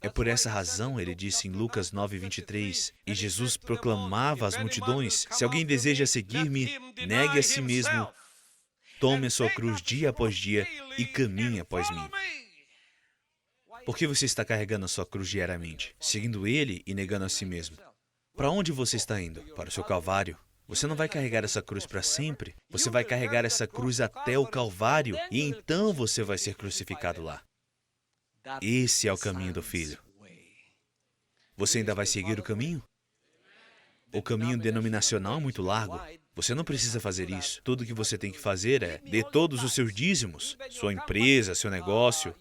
É por essa razão, ele disse em Lucas 9:23, e Jesus proclamava às multidões, se alguém deseja seguir-me, negue a si mesmo, tome a sua cruz dia após dia e caminhe após mim. Por que você está carregando a sua cruz diariamente, seguindo ele e negando a si mesmo? Para onde você está indo? Para o seu Calvário? Você não vai carregar essa cruz para sempre. Você vai carregar essa cruz até o Calvário e então você vai ser crucificado lá. Esse é o caminho do Filho. Você ainda vai seguir o caminho? O caminho denominacional é muito largo. Você não precisa fazer isso. Tudo que você tem que fazer é dê todos os seus dízimos, sua empresa, seu negócio,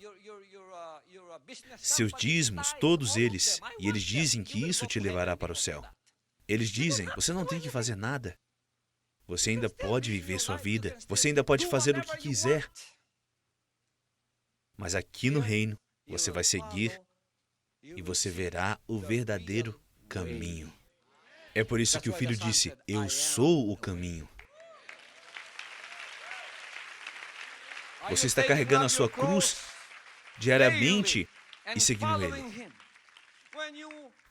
seus dízimos, todos eles. E eles dizem que isso te levará para o céu. Eles dizem, você não tem que fazer nada. Você ainda pode viver sua vida. Você ainda pode fazer o que quiser. Mas aqui no reino, você vai seguir e você verá o verdadeiro caminho. É por isso que o filho disse, eu sou o caminho. Você está carregando a sua cruz diariamente e seguindo Ele.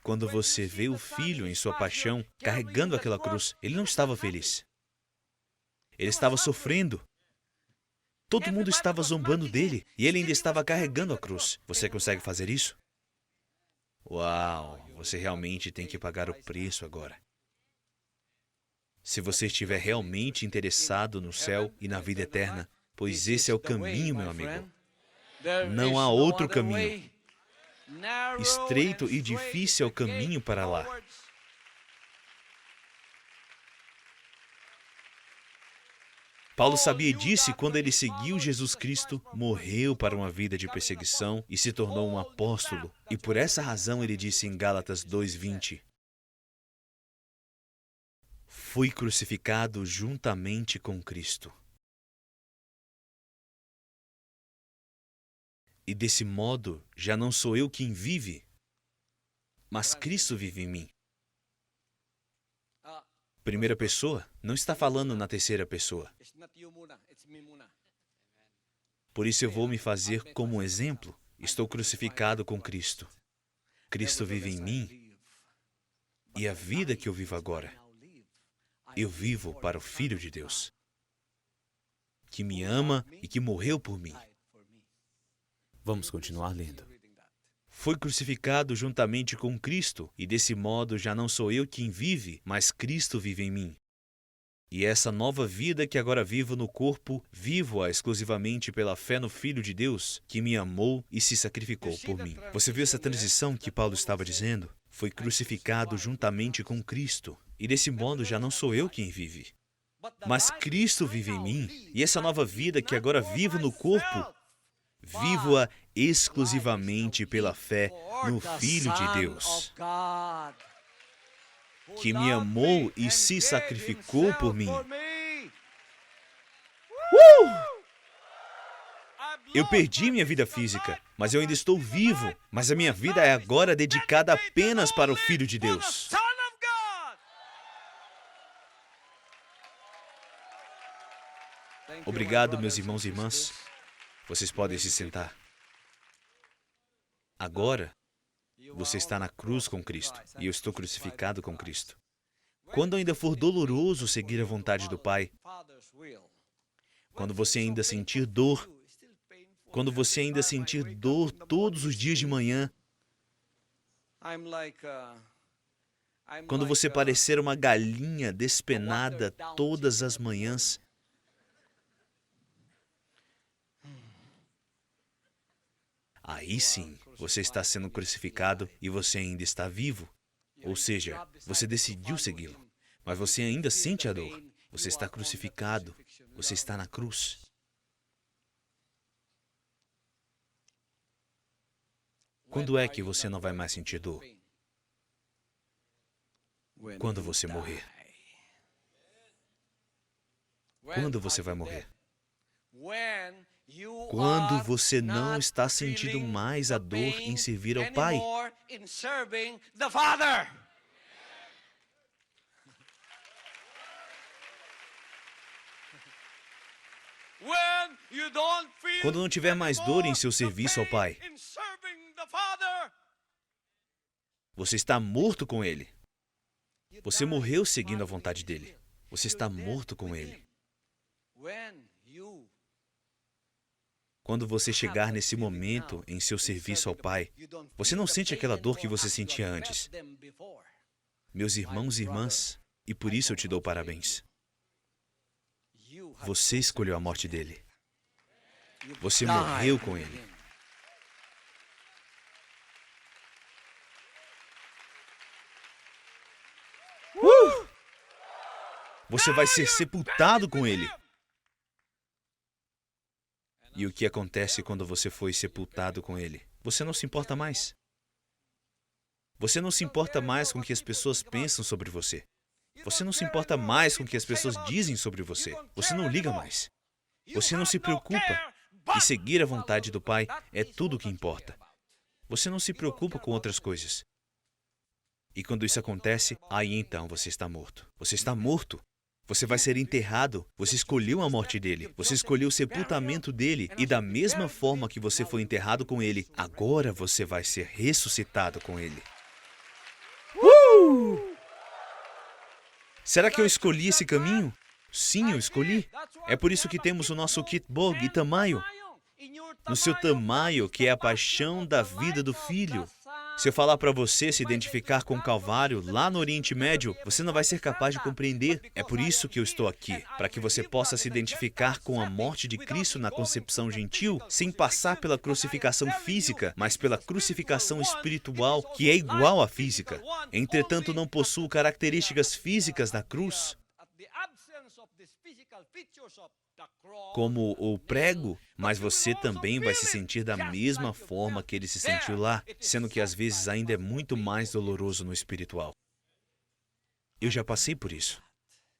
Quando você vê o filho em sua paixão carregando aquela cruz, ele não estava feliz. Ele estava sofrendo. Todo mundo estava zombando dele e ele ainda estava carregando a cruz. Você consegue fazer isso? Uau, você realmente tem que pagar o preço agora. Se você estiver realmente interessado no céu e na vida eterna, pois esse é o caminho, meu amigo. Não há outro caminho. Estreito e difícil é o caminho para lá. Paulo sabia disso e quando ele seguiu Jesus Cristo, morreu para uma vida de perseguição e se tornou um apóstolo. E por essa razão ele disse em Gálatas 2:20, fui crucificado juntamente com Cristo. E desse modo, já não sou eu quem vive, mas Cristo vive em mim. Primeira pessoa não está falando na terceira pessoa. Por isso eu vou me fazer como um exemplo. Estou crucificado com Cristo. Cristo vive em mim. E a vida que eu vivo agora, eu vivo para o Filho de Deus, que me ama e que morreu por mim. Vamos continuar lendo. Foi crucificado juntamente com Cristo, e desse modo já não sou eu quem vive, mas Cristo vive em mim. E essa nova vida que agora vivo no corpo, vivo-a exclusivamente pela fé no Filho de Deus, que me amou e se sacrificou por mim. Você viu essa transição que Paulo estava dizendo? Foi crucificado juntamente com Cristo, e desse modo já não sou eu quem vive, mas Cristo vive em mim, e essa nova vida que agora vivo no corpo, vivo-a exclusivamente pela fé no Filho de Deus, que me amou e se sacrificou por mim. Eu perdi minha vida física, mas eu ainda estou vivo, mas a minha vida é agora dedicada apenas para o Filho de Deus. Obrigado, meus irmãos e irmãs. Vocês podem se sentar. Agora, você está na cruz com Cristo e eu estou crucificado com Cristo. Quando ainda for doloroso seguir a vontade do Pai, quando você ainda sentir dor, quando você ainda sentir dor todos os dias de manhã, quando você parecer uma galinha despenada todas as manhãs, aí sim, você está sendo crucificado e você ainda está vivo. Ou seja, você decidiu segui-lo, mas você ainda sente a dor. Você está crucificado, você está na cruz. Quando é que você não vai mais sentir dor? Quando você morrer. Quando você vai morrer? Quando você não está sentindo mais a dor em servir ao Pai. Quando não tiver mais dor em seu serviço ao Pai. Você está morto com Ele. Você morreu seguindo a vontade dEle. Você está morto com Ele. Quando você chegar nesse momento em seu serviço ao Pai, você não sente aquela dor que você sentia antes. Meus irmãos e irmãs, e por isso eu te dou parabéns. Você escolheu a morte dele. Você morreu com ele. Você vai ser sepultado com ele. E o que acontece quando você foi sepultado com ele? Você não se importa mais. Você não se importa mais com o que as pessoas pensam sobre você. Você não se importa mais com o que as pessoas dizem sobre você. Você não liga mais. Você não se preocupa. E seguir a vontade do Pai é tudo o que importa. Você não se preocupa com outras coisas. E quando isso acontece, aí então você está morto. Você está morto. Você vai ser enterrado. Você escolheu a morte dele. Você escolheu o sepultamento dele. E da mesma forma que você foi enterrado com ele, agora você vai ser ressuscitado com ele. Será que eu escolhi esse caminho? Sim, eu escolhi. É por isso que temos o nosso Kitbog e Tamayo. No seu Tamayo, que é a paixão da vida do Filho. Se eu falar para você se identificar com o Calvário lá no Oriente Médio, você não vai ser capaz de compreender. É por isso que eu estou aqui, para que você possa se identificar com a morte de Cristo na concepção gentil, sem passar pela crucificação física, mas pela crucificação espiritual, que é igual à física. Entretanto, não possui características físicas da cruz, como o prego, mas você também vai se sentir da mesma forma que ele se sentiu lá, sendo que às vezes ainda é muito mais doloroso no espiritual. Eu já passei por isso.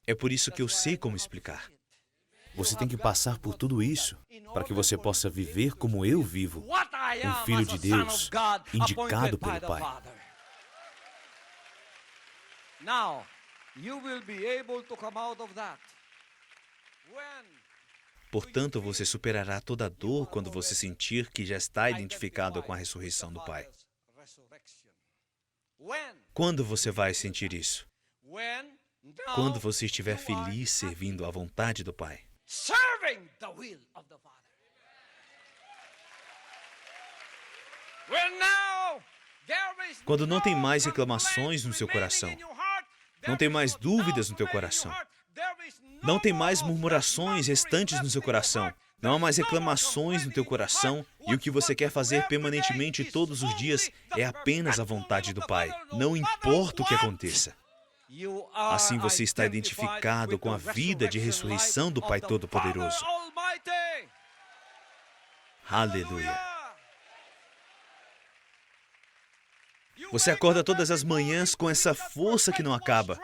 É por isso que eu sei como explicar. Você tem que passar por tudo isso para que você possa viver como eu vivo, um filho de Deus, indicado pelo Pai. Now, you will be able to come out of that. Portanto, você superará toda a dor quando você sentir que já está identificado com a ressurreição do Pai. Quando você vai sentir isso? Quando você estiver feliz servindo à vontade do Pai. Quando não tem mais reclamações no seu coração. Não tem mais dúvidas no teu coração. Não tem mais murmurações restantes no seu coração. Não há mais reclamações no teu coração. E o que você quer fazer permanentemente todos os dias é apenas a vontade do Pai. Não importa o que aconteça. Assim você está identificado com a vida de ressurreição do Pai Todo-Poderoso. Aleluia. Você acorda todas as manhãs com essa força que não acaba.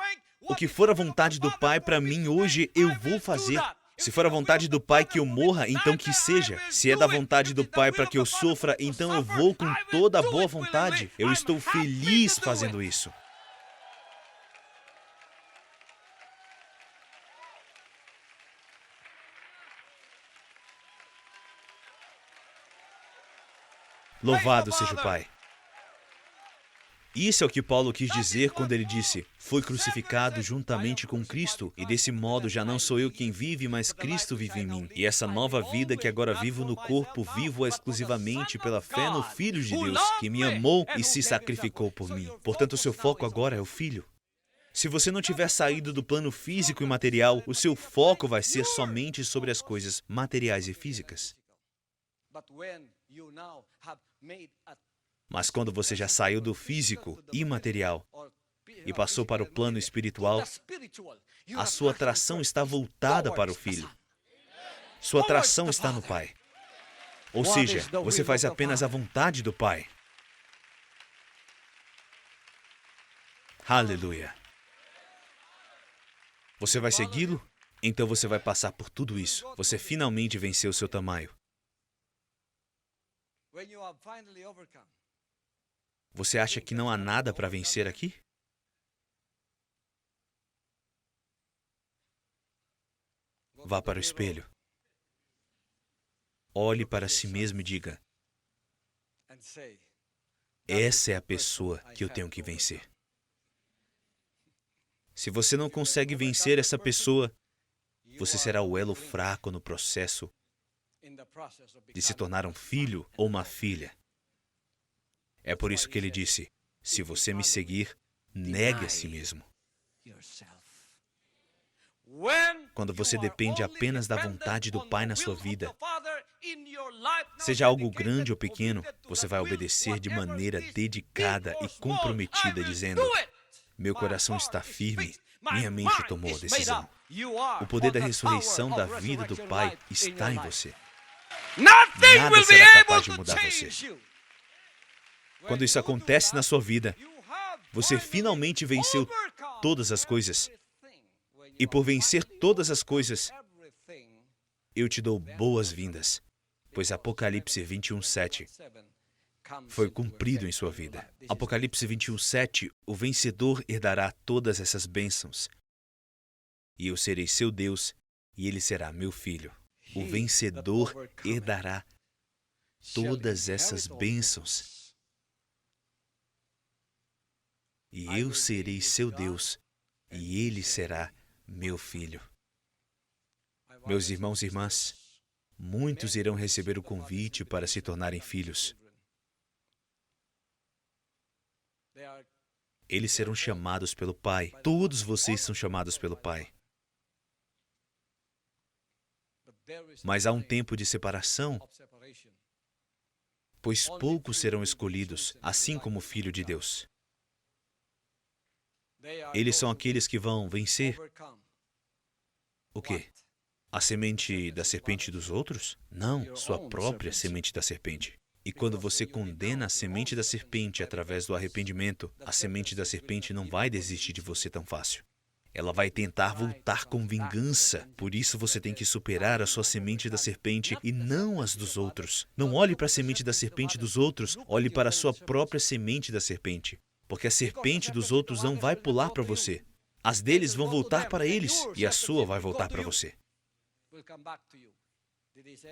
O que for a vontade do Pai para mim hoje, eu vou fazer. Se for a vontade do Pai que eu morra, então que seja. Se é da vontade do Pai para que eu sofra, então eu vou com toda a boa vontade. Eu estou feliz fazendo isso. Louvado seja o Pai. Isso é o que Paulo quis dizer quando ele disse: "Foi crucificado juntamente com Cristo, e desse modo já não sou eu quem vive, mas Cristo vive em mim. E essa nova vida que agora vivo no corpo, vivo exclusivamente pela fé no Filho de Deus, que me amou e se sacrificou por mim." Portanto, o seu foco agora é o Filho. Se você não tiver saído do plano físico e material, o seu foco vai ser somente sobre as coisas materiais e físicas. Mas quando você já saiu do físico e material e passou para o plano espiritual, a sua atração está voltada para o Filho. Sua atração está no Pai. Ou seja, você faz apenas a vontade do Pai. Aleluia. Você vai segui-lo? Então você vai passar por tudo isso. Você finalmente venceu o seu tamanho. Você acha que não há nada para vencer aqui? Vá para o espelho. Olhe para si mesmo e diga: essa é a pessoa que eu tenho que vencer. Se você não consegue vencer essa pessoa, você será o elo fraco no processo de se tornar um filho ou uma filha. É por isso que ele disse: se você me seguir, negue a si mesmo. Quando você depende apenas da vontade do Pai na sua vida, seja algo grande ou pequeno, você vai obedecer de maneira dedicada e comprometida, dizendo: meu coração está firme, minha mente tomou a decisão. O poder da ressurreição da vida do Pai está em você. Nada será capaz de mudar você. Quando isso acontece na sua vida, você finalmente venceu todas as coisas. E por vencer todas as coisas, eu te dou boas-vindas pois Apocalipse 21:7 foi cumprido em sua vida. Apocalipse 21:7, o vencedor herdará todas essas bênçãos. E eu serei seu Deus, e ele será meu filho. O vencedor herdará todas essas bênçãos. E eu serei seu Deus, e ele será meu filho. Meus irmãos e irmãs, muitos irão receber o convite para se tornarem filhos. Eles serão chamados pelo Pai. Todos vocês são chamados pelo Pai. Mas há um tempo de separação, pois poucos serão escolhidos, assim como o Filho de Deus. Eles são aqueles que vão vencer o quê? A semente da serpente dos outros? Não, sua própria semente da serpente. E quando você condena a semente da serpente através do arrependimento, a semente da serpente não vai desistir de você tão fácil. Ela vai tentar voltar com vingança. Por isso você tem que superar a sua semente da serpente e não as dos outros. Não olhe para a semente da serpente dos outros, olhe para a sua própria semente da serpente. Porque a serpente dos outros não vai pular para você. As deles vão voltar para eles e a sua vai voltar para você.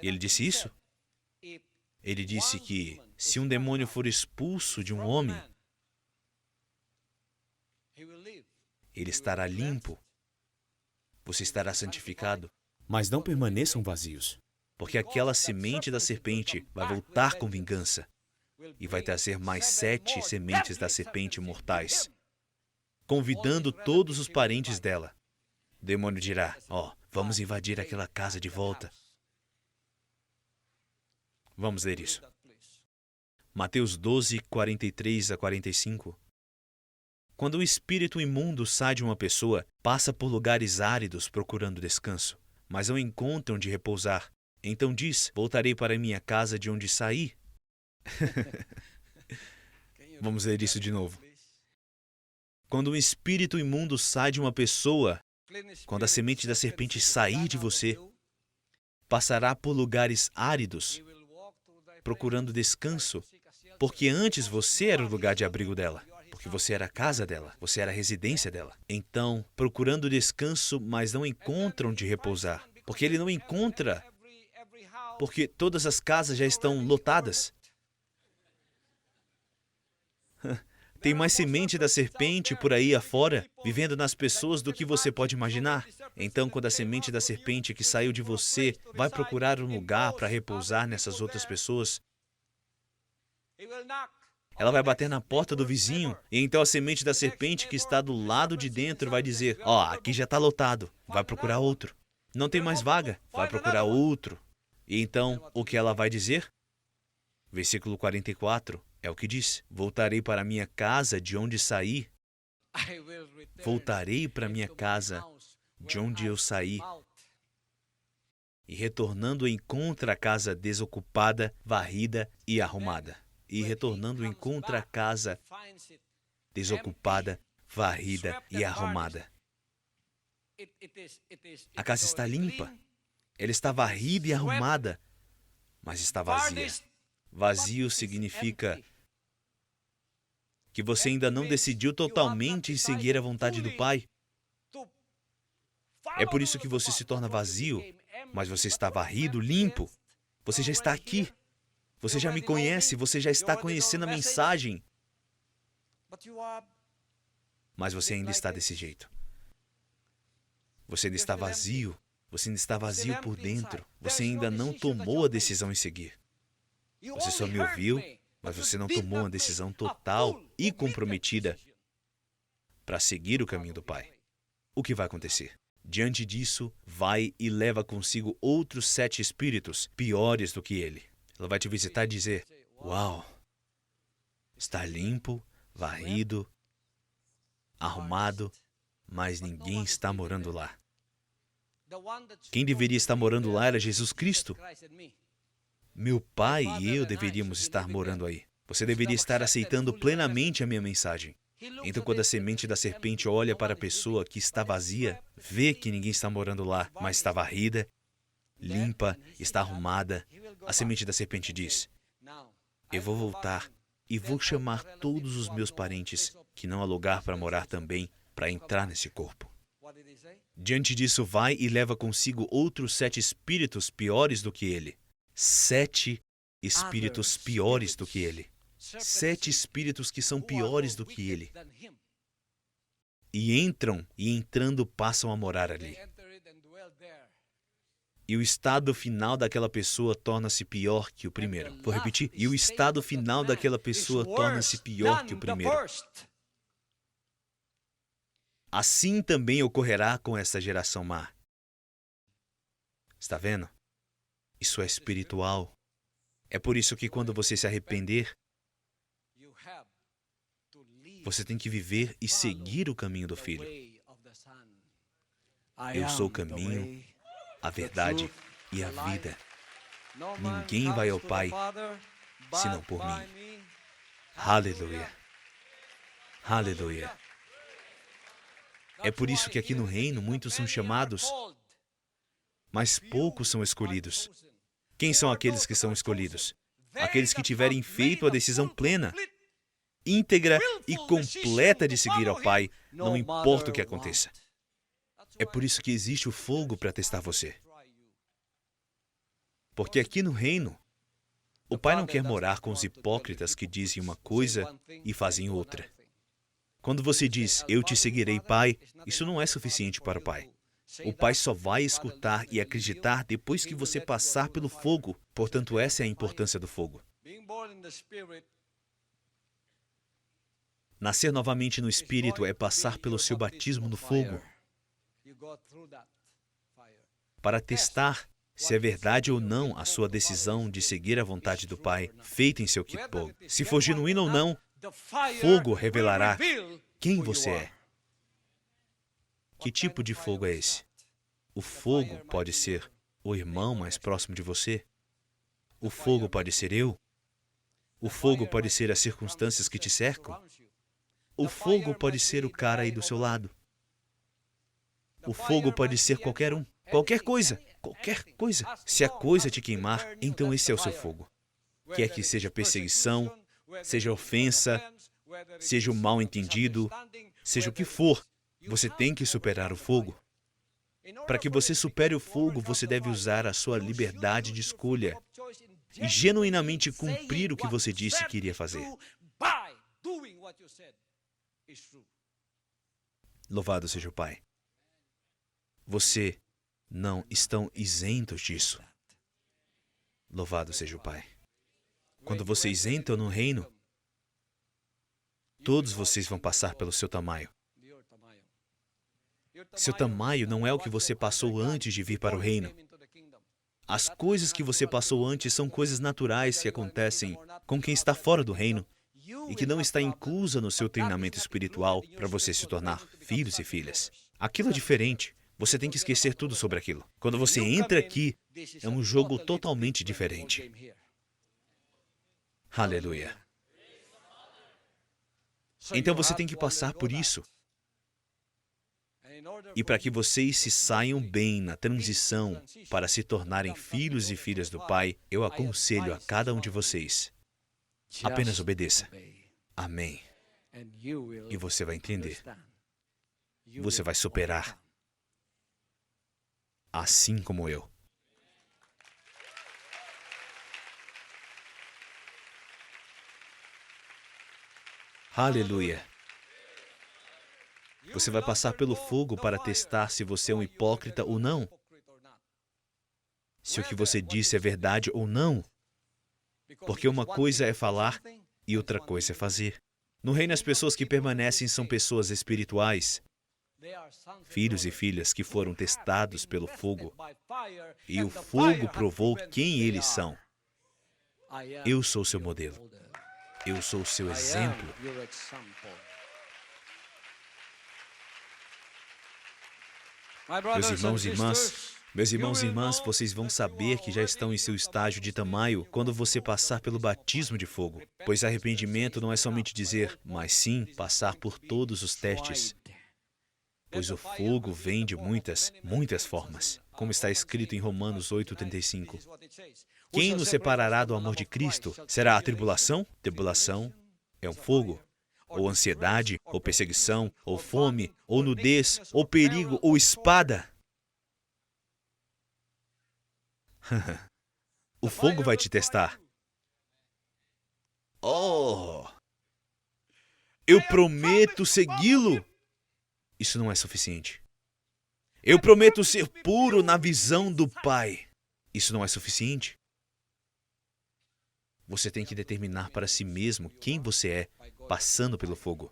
E ele disse isso? Ele disse que se um demônio for expulso de um homem, ele estará limpo, você estará santificado. Mas não permaneçam vazios. Porque aquela semente da serpente vai voltar com vingança e vai trazer mais 7 sementes da serpente mortais, convidando todos os parentes dela. O demônio dirá, vamos invadir aquela casa de volta. Vamos ler isso. Mateus 12, 43 a 45. Quando o espírito imundo sai de uma pessoa, passa por lugares áridos procurando descanso, mas não encontra onde repousar. Então diz, voltarei para minha casa de onde saí. Vamos ler isso de novo. Quando um espírito imundo sai de uma pessoa, quando a semente da serpente sair de você, passará por lugares áridos, procurando descanso, porque antes você era o lugar de abrigo dela, porque você era a casa dela, você era a residência dela. Então, procurando descanso, mas não encontra onde repousar, porque ele não encontra, porque todas as casas já estão lotadas. Tem mais semente da serpente por aí afora, vivendo nas pessoas do que você pode imaginar. Então, quando a semente da serpente que saiu de você vai procurar um lugar para repousar nessas outras pessoas, ela vai bater na porta do vizinho, e então a semente da serpente que está do lado de dentro vai dizer, aqui já está lotado, vai procurar outro. Não tem mais vaga, vai procurar outro. E então, o que ela vai dizer? Versículo 44. É o que diz, voltarei para minha casa de onde saí. Voltarei para minha casa de onde eu saí. E retornando encontra a casa desocupada, varrida e arrumada. E retornando encontra a casa desocupada, varrida e arrumada. A casa está limpa. Ela está varrida e arrumada, mas está vazia. Vazio significa que você ainda não decidiu totalmente em seguir a vontade do Pai. É por isso que você se torna vazio, mas você está varrido, limpo. Você já está aqui. Você já me conhece, você já está conhecendo a mensagem. Mas você ainda está desse jeito. Você ainda está vazio. Você ainda está vazio por dentro. Você ainda não tomou a decisão em seguir. Você só me ouviu, mas você não tomou uma decisão total e comprometida para seguir o caminho do Pai. O que vai acontecer? Diante disso, vai e leva consigo outros 7 espíritos piores do que ele. Ela vai te visitar e dizer, uau, está limpo, varrido, arrumado, mas ninguém está morando lá. Quem deveria estar morando lá era Jesus Cristo. Meu pai e eu deveríamos estar morando aí. Você deveria estar aceitando plenamente a minha mensagem. Então, quando a semente da serpente olha para a pessoa que está vazia, vê que ninguém está morando lá, mas está varrida, limpa, está arrumada. A semente da serpente diz: eu vou voltar e vou chamar todos os meus parentes, que não há lugar para morar também, para entrar nesse corpo. Diante disso, vai e leva consigo outros 7 espíritos piores do que ele. 7 espíritos piores do que ele. 7 espíritos que são piores do que ele. E entram, e entrando passam a morar ali. E o estado final daquela pessoa torna-se pior que o primeiro. Vou repetir. E o estado final daquela pessoa torna-se pior que o primeiro. Assim também ocorrerá com esta geração má. Está vendo? Isso é espiritual. É por isso que quando você se arrepender, você tem que viver e seguir o caminho do Filho. Eu sou o caminho, a verdade e a vida. Ninguém vai ao Pai senão por mim. Aleluia. Aleluia. É por isso que aqui no reino muitos são chamados, mas poucos são escolhidos. Quem são aqueles que são escolhidos? Aqueles que tiverem feito a decisão plena, íntegra e completa de seguir ao Pai, não importa o que aconteça. É por isso que existe o fogo para testar você. Porque aqui no reino, o Pai não quer morar com os hipócritas que dizem uma coisa e fazem outra. Quando você diz, eu te seguirei, Pai, isso não é suficiente para o Pai. O Pai só vai escutar e acreditar depois que você passar pelo fogo. Portanto, essa é a importância do fogo. Nascer novamente no Espírito é passar pelo seu batismo no fogo, para testar se é verdade ou não a sua decisão de seguir a vontade do Pai, feita em seu kitbog. Se for genuíno ou não, fogo revelará quem você é. Que tipo de fogo é esse? O fogo pode ser o irmão mais próximo de você. O fogo pode ser eu. O fogo pode ser as circunstâncias que te cercam. O fogo pode ser o cara aí do seu lado. O fogo pode ser qualquer um. Qualquer coisa. Qualquer coisa. Se a coisa te queimar, então esse é o seu fogo. Quer que seja perseguição, seja ofensa, seja o mal-entendido, seja o que for, você tem que superar o fogo. Para que você supere o fogo, você deve usar a sua liberdade de escolha e genuinamente cumprir o que você disse que iria fazer. Louvado seja o Pai. Você não estão isentos disso. Louvado seja o Pai. Quando vocês entram no reino, todos vocês vão passar pelo seu tamanho. Seu tamanho não é o que você passou antes de vir para o reino. As coisas que você passou antes são coisas naturais que acontecem com quem está fora do reino e que não está inclusa no seu treinamento espiritual para você se tornar filhos e filhas. Aquilo é diferente. Você tem que esquecer tudo sobre aquilo. Quando você entra aqui, é um jogo totalmente diferente. Aleluia. Então você tem que passar por isso. E para que vocês se saiam bem na transição para se tornarem filhos e filhas do Pai, eu aconselho a cada um de vocês, apenas obedeça. Amém. E você vai entender. Você vai superar. Assim como eu. Aleluia. Você vai passar pelo fogo para testar se você é um hipócrita ou não. Se o que você disse é verdade ou não. Porque uma coisa é falar e outra coisa é fazer. No reino, as pessoas que permanecem são pessoas espirituais, filhos e filhas que foram testados pelo fogo. E o fogo provou quem eles são. Eu sou seu modelo. Eu sou o seu exemplo. Meus irmãos e irmãs, vocês vão saber que já estão em seu estágio de tamanho quando você passar pelo batismo de fogo. Pois arrependimento não é somente dizer, mas sim passar por todos os testes. pois o fogo vem de muitas formas, como está escrito em Romanos 8:35. Quem nos separará do amor de Cristo? Será a tribulação? Tribulação é um fogo. Ou ansiedade, ou perseguição, ou fome, ou nudez, ou perigo, ou espada. O fogo vai te testar. Oh! Eu prometo segui-lo. Isso não é suficiente. Eu prometo ser puro na visão do Pai. Isso não é suficiente. Você tem que determinar para si mesmo quem você é, passando pelo fogo.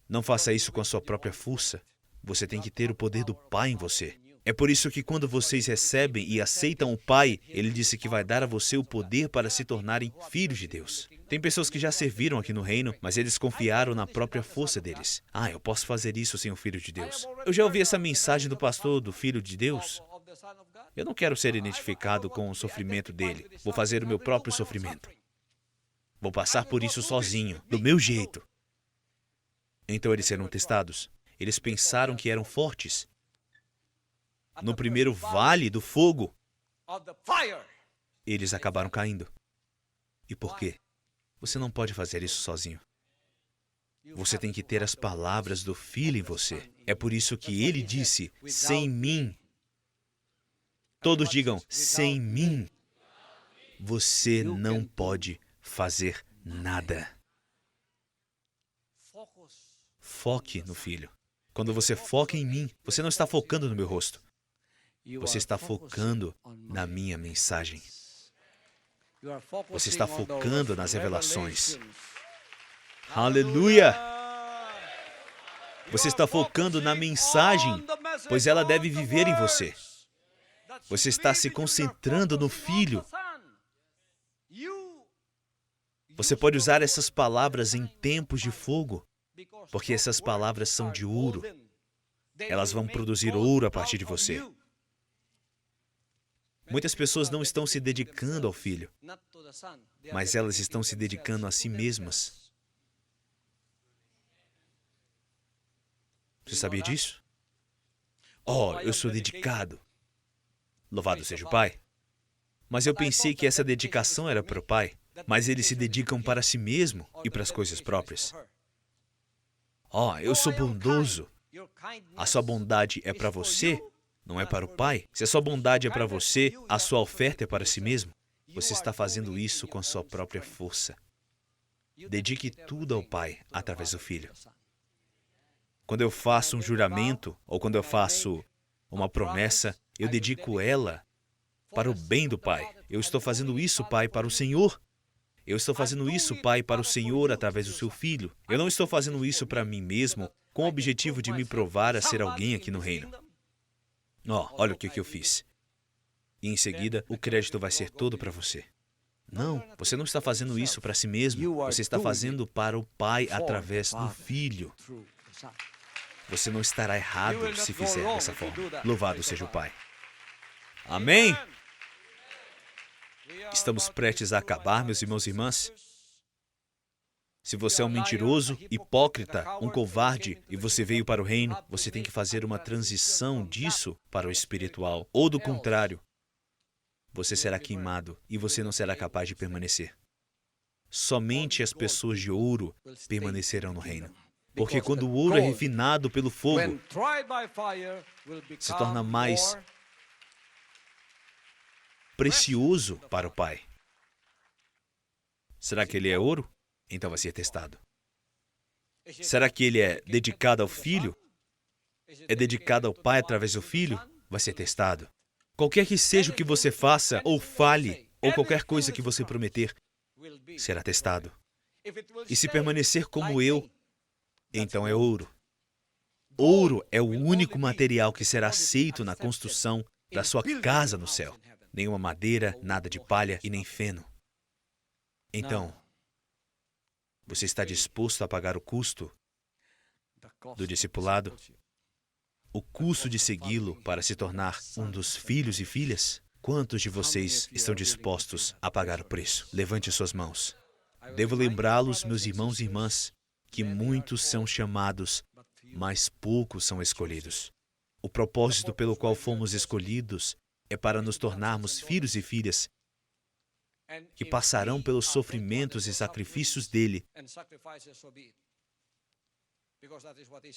Não faça isso com a sua própria força. Você tem que ter o poder do Pai em você. É por isso que quando vocês recebem e aceitam o Pai, Ele disse que vai dar a você o poder para se tornarem filhos de Deus. Tem pessoas que já serviram aqui no reino, mas eles confiaram na própria força deles. Eu posso fazer isso sem o Filho de Deus. Eu já ouvi essa mensagem do pastor do Filho de Deus. Eu não quero ser identificado com o sofrimento dele. Vou fazer o meu próprio sofrimento. Vou passar por isso sozinho, do meu jeito. Então eles serão testados. Eles pensaram que eram fortes. No primeiro vale do fogo, eles acabaram caindo. E por quê? Você não pode fazer isso sozinho. Você tem que ter as palavras do Filho em você. É por isso que ele disse, sem mim. Todos digam, sem mim, você não pode fazer nada. Foque no Filho. Quando você foca em mim, você não está focando no meu rosto. Você está focando na minha mensagem. Você está focando nas revelações. Aleluia! Você está focando na mensagem, pois ela deve viver em você. Você está se concentrando no Filho. Você pode usar essas palavras em tempos de fogo, porque essas palavras são de ouro. Elas vão produzir ouro a partir de você. Muitas pessoas não estão se dedicando ao Filho, mas elas estão se dedicando a si mesmas. Você sabia disso? Eu sou dedicado. Louvado seja o Pai. Mas eu pensei que essa dedicação era para o Pai, mas eles se dedicam para si mesmo e para as coisas próprias. Eu sou bondoso. A sua bondade é para você, não é para o Pai. Se a sua bondade é para você, a sua oferta é para si mesmo. Você está fazendo isso com a sua própria força. Dedique tudo ao Pai através do Filho. Quando eu faço um juramento, ou quando eu faço uma promessa, eu dedico ela para o bem do Pai. Eu estou fazendo isso, Pai, para o Senhor. Eu estou fazendo isso, Pai, para o Senhor através do seu Filho. Eu não estou fazendo isso para mim mesmo, com o objetivo de me provar a ser alguém aqui no reino. Olha o que eu fiz. E em seguida, o crédito vai ser todo para você. Não, você não está fazendo isso para si mesmo. Você está fazendo para o Pai através do Filho. Você não estará errado se fizer dessa forma. Louvado seja o Pai. Amém? Estamos prestes a acabar, meus irmãos e irmãs. Se você é um mentiroso, hipócrita, um covarde e você veio para o reino, você tem que fazer uma transição disso para o espiritual. Ou do contrário, você será queimado e você não será capaz de permanecer. Somente as pessoas de ouro permanecerão no reino. Porque quando o ouro é refinado pelo fogo, se torna mais precioso para o Pai. Será que ele é ouro? Então vai ser testado. Será que ele é dedicado ao Filho? É dedicado ao Pai através do Filho? Vai ser testado. Qualquer que seja o que você faça, ou fale, ou qualquer coisa que você prometer, será testado. E se permanecer como eu, então é ouro. Ouro é o único material que será aceito na construção da sua casa no céu. Nenhuma madeira, nada de palha e nem feno. Então, você está disposto a pagar o custo do discipulado? O custo de segui-lo para se tornar um dos filhos e filhas? Quantos de vocês estão dispostos a pagar o preço? Levante suas mãos. Devo lembrá-los, meus irmãos e irmãs, que muitos são chamados, mas poucos são escolhidos. O propósito pelo qual fomos escolhidos é para nos tornarmos filhos e filhas que passarão pelos sofrimentos e sacrifícios dele,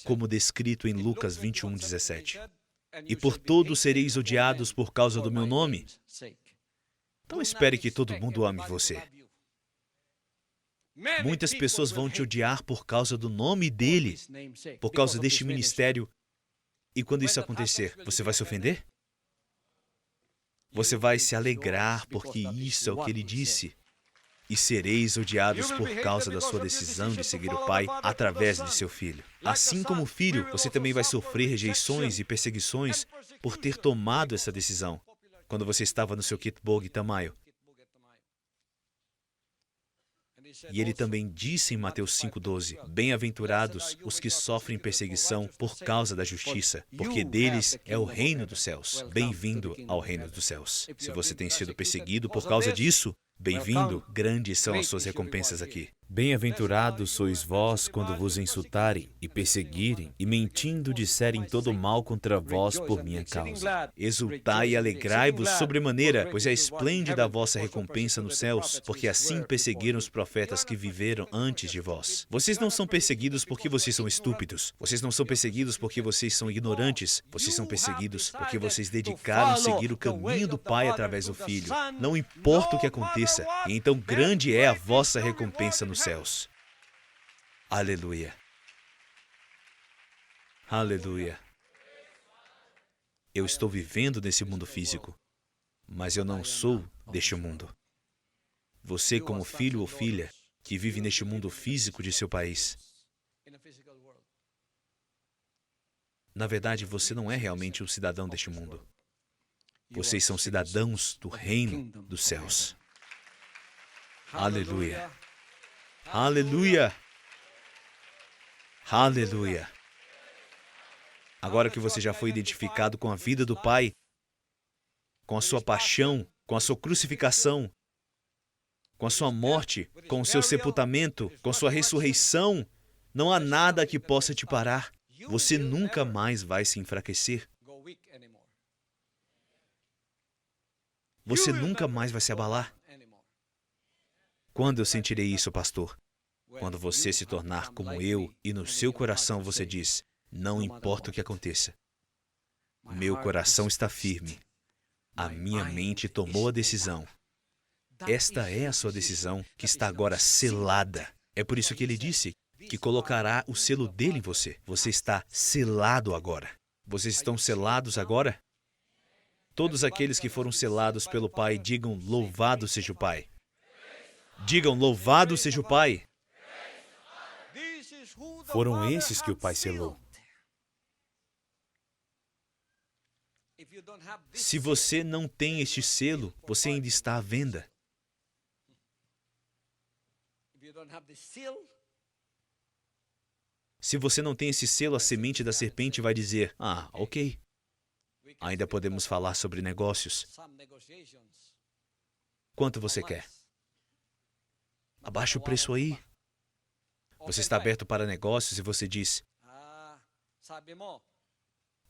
como descrito em Lucas 21:17. E por todos sereis odiados por causa do meu nome. Então espere que todo mundo ame você. Muitas pessoas vão te odiar por causa do nome dele, por causa deste ministério. E quando isso acontecer, você vai se ofender? Você vai se alegrar porque isso é o que ele disse. E sereis odiados por causa da sua decisão de seguir o Pai através de seu Filho. Assim como o Filho, você também vai sofrer rejeições e perseguições por ter tomado essa decisão. Quando você estava no seu Kitbog Tamayo. E ele também disse em Mateus 5:12, bem-aventurados os que sofrem perseguição por causa da justiça, porque deles é o reino dos céus. Bem-vindo ao reino dos céus. Se você tem sido perseguido por causa disso, bem-vindo, grandes são as suas recompensas aqui. Bem-aventurados sois vós quando vos insultarem e perseguirem e mentindo disserem todo mal contra vós por minha causa. Exultai e alegrai-vos sobremaneira, pois é esplêndida a vossa recompensa nos céus, porque assim perseguiram os profetas que viveram antes de vós. Vocês não são perseguidos porque vocês são estúpidos. Vocês não são perseguidos porque vocês são ignorantes. Vocês são perseguidos porque vocês dedicaram a seguir o caminho do Pai através do Filho. Não importa o que aconteça, e então grande é a vossa recompensa nos céus. Aleluia. Aleluia. Eu estou vivendo nesse mundo físico, mas eu não sou deste mundo. Você, como filho ou filha, que vive neste mundo físico de seu país, na verdade, você não é realmente um cidadão deste mundo. Vocês são cidadãos do reino dos céus. Aleluia. Aleluia! Aleluia! Agora que você já foi identificado com a vida do Pai, com a sua paixão, com a sua crucificação, com a sua morte, com o seu sepultamento, com sua ressurreição, não há nada que possa te parar. Você nunca mais vai se enfraquecer. Você nunca mais vai se abalar. Quando eu sentirei isso, pastor? Quando você se tornar como eu e no seu coração você diz, não importa o que aconteça. Meu coração está firme. A minha mente tomou a decisão. Esta é a sua decisão que está agora selada. É por isso que ele disse que colocará o selo dele em você. Você está selado agora. Vocês estão selados agora? Todos aqueles que foram selados pelo Pai, digam louvado seja o Pai. Digam louvado seja o Pai. Foram esses que o Pai selou. Se você não tem este selo, você ainda está à venda. Se você não tem esse selo, a semente da serpente vai dizer, ok. Ainda podemos falar sobre negócios. Quanto você quer? Abaixa o preço aí. Você está aberto para negócios e você diz,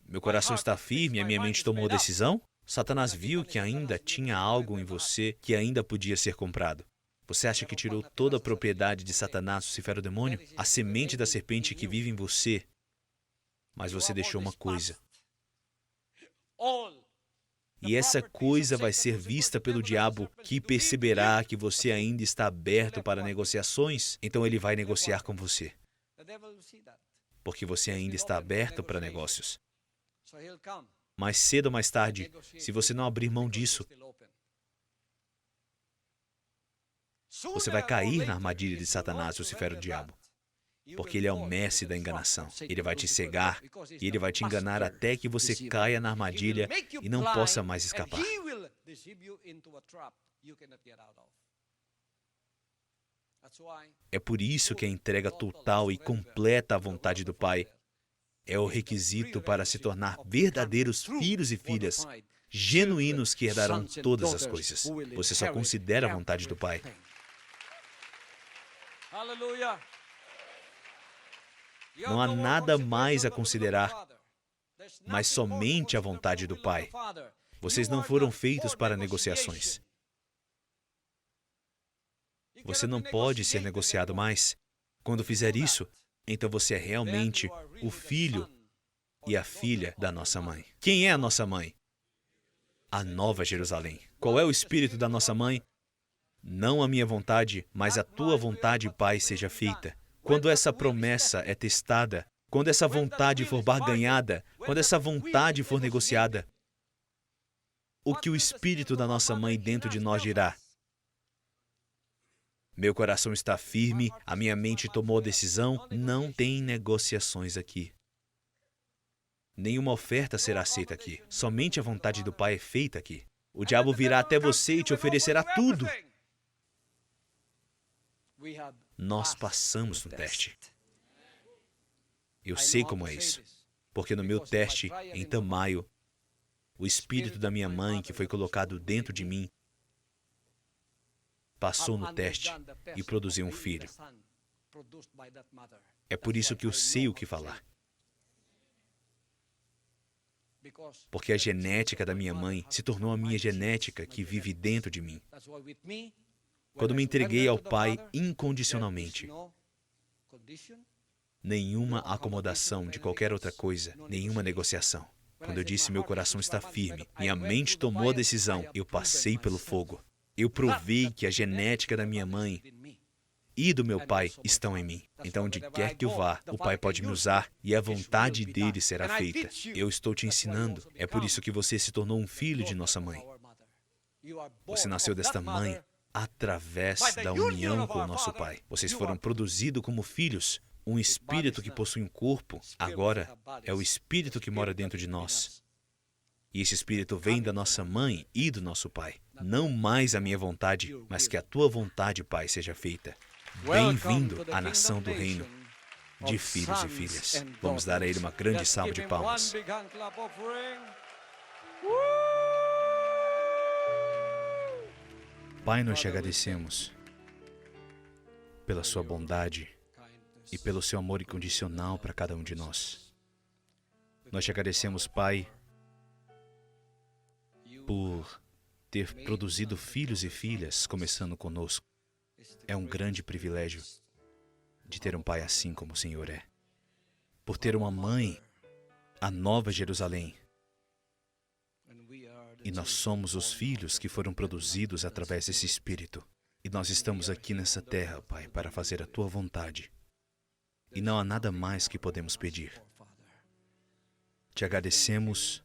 meu coração está firme e a minha mente tomou decisão? Satanás viu que ainda tinha algo em você que ainda podia ser comprado. Você acha que tirou toda a propriedade de Satanás, Lucifer, o demônio? A semente da serpente que vive em você. Mas você deixou uma coisa. E essa coisa vai ser vista pelo diabo, que perceberá que você ainda está aberto para negociações, então ele vai negociar com você. Porque você ainda está aberto para negócios. Mais cedo ou mais tarde, se você não abrir mão disso, você vai cair na armadilha de Satanás, Lucifer, o diabo. Porque ele é o mestre da enganação. Ele vai te cegar e ele vai te enganar até que você caia na armadilha e não possa mais escapar. É por isso que a entrega total e completa à vontade do Pai é o requisito para se tornar verdadeiros filhos e filhas, genuínos que herdarão todas as coisas. Você só considera a vontade do Pai. Aleluia. Não há nada mais a considerar, mas somente a vontade do Pai. Vocês não foram feitos para negociações. Você não pode ser negociado mais. Quando fizer isso, então você é realmente o filho e a filha da nossa mãe. Quem é a nossa mãe? A Nova Jerusalém. Qual é o espírito da nossa mãe? Não a minha vontade, mas a tua vontade, Pai, seja feita. Quando essa promessa é testada, quando essa vontade for barganhada, quando essa vontade for negociada, o que o espírito da nossa mãe dentro de nós dirá? Meu coração está firme, a minha mente tomou a decisão, não tem negociações aqui. Nenhuma oferta será aceita aqui. Somente a vontade do Pai é feita aqui. O diabo virá até você e te oferecerá tudo. Nós passamos no teste. Eu sei como é isso, porque no meu teste, em Tamaio, o espírito da minha mãe, que foi colocado dentro de mim, passou no teste e produziu um filho. É por isso que eu sei o que falar. Porque a genética da minha mãe se tornou a minha genética que vive dentro de mim. Quando me entreguei ao Pai incondicionalmente, nenhuma acomodação de qualquer outra coisa, nenhuma negociação. Quando eu disse meu coração está firme, minha mente tomou a decisão, eu passei pelo fogo. Eu provei que a genética da minha mãe e do meu Pai estão em mim. Então, onde quer que eu vá, o Pai pode me usar e a vontade dele será feita. Eu estou te ensinando. É por isso que você se tornou um filho de nossa mãe. Você nasceu desta mãe através da união com o nosso Pai. Vocês foram produzidos como filhos. Um espírito que possui um corpo, agora é o espírito que mora dentro de nós. E esse espírito vem da nossa mãe e do nosso Pai. Não mais a minha vontade, mas que a tua vontade, Pai, seja feita. Bem-vindo à nação do reino de filhos e filhas. Vamos dar a ele uma grande salva de palmas. Pai, nós te agradecemos pela sua bondade e pelo seu amor incondicional para cada um de nós. Nós te agradecemos, Pai, por ter produzido filhos e filhas, começando conosco. É um grande privilégio de ter um pai assim como o Senhor é. Por ter uma mãe, a Nova Jerusalém. E nós somos os filhos que foram produzidos através desse Espírito. E nós estamos aqui nessa terra, Pai, para fazer a tua vontade. E não há nada mais que podemos pedir. Te agradecemos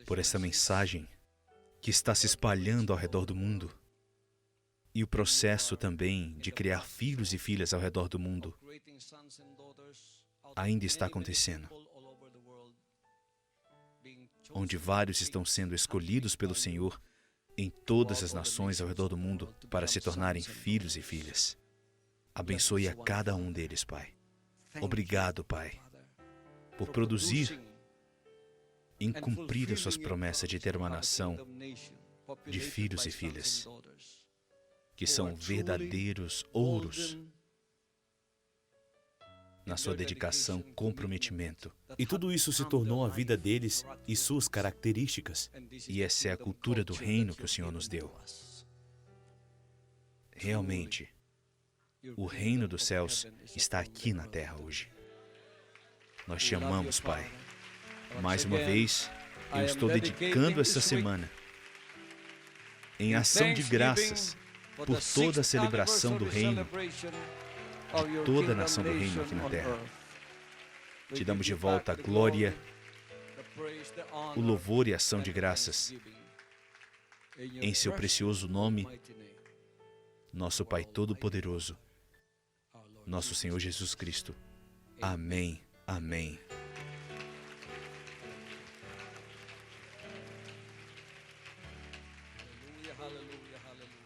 por esta mensagem que está se espalhando ao redor do mundo. E o processo também de criar filhos e filhas ao redor do mundo ainda está acontecendo, onde vários estão sendo escolhidos pelo Senhor em todas as nações ao redor do mundo para se tornarem filhos e filhas. Abençoe a cada um deles, Pai. Obrigado, Pai, por produzir em cumprir as suas promessas de ter uma nação de filhos e filhas que são verdadeiros ouros na sua dedicação, comprometimento. E tudo isso se tornou a vida deles e suas características. E essa é a cultura do reino que o Senhor nos deu. Realmente, o reino dos céus está aqui na terra hoje. Nós te amamos, Pai. Mais uma vez, eu estou dedicando essa semana em ação de graças por toda a celebração do reino, de toda a nação do reino aqui na terra. Te damos de volta a glória, o louvor e a ação de graças. Em seu precioso nome, nosso Pai Todo-Poderoso, nosso Senhor Jesus Cristo. Amém. Amém. Hallelujah, hallelujah, hallelujah.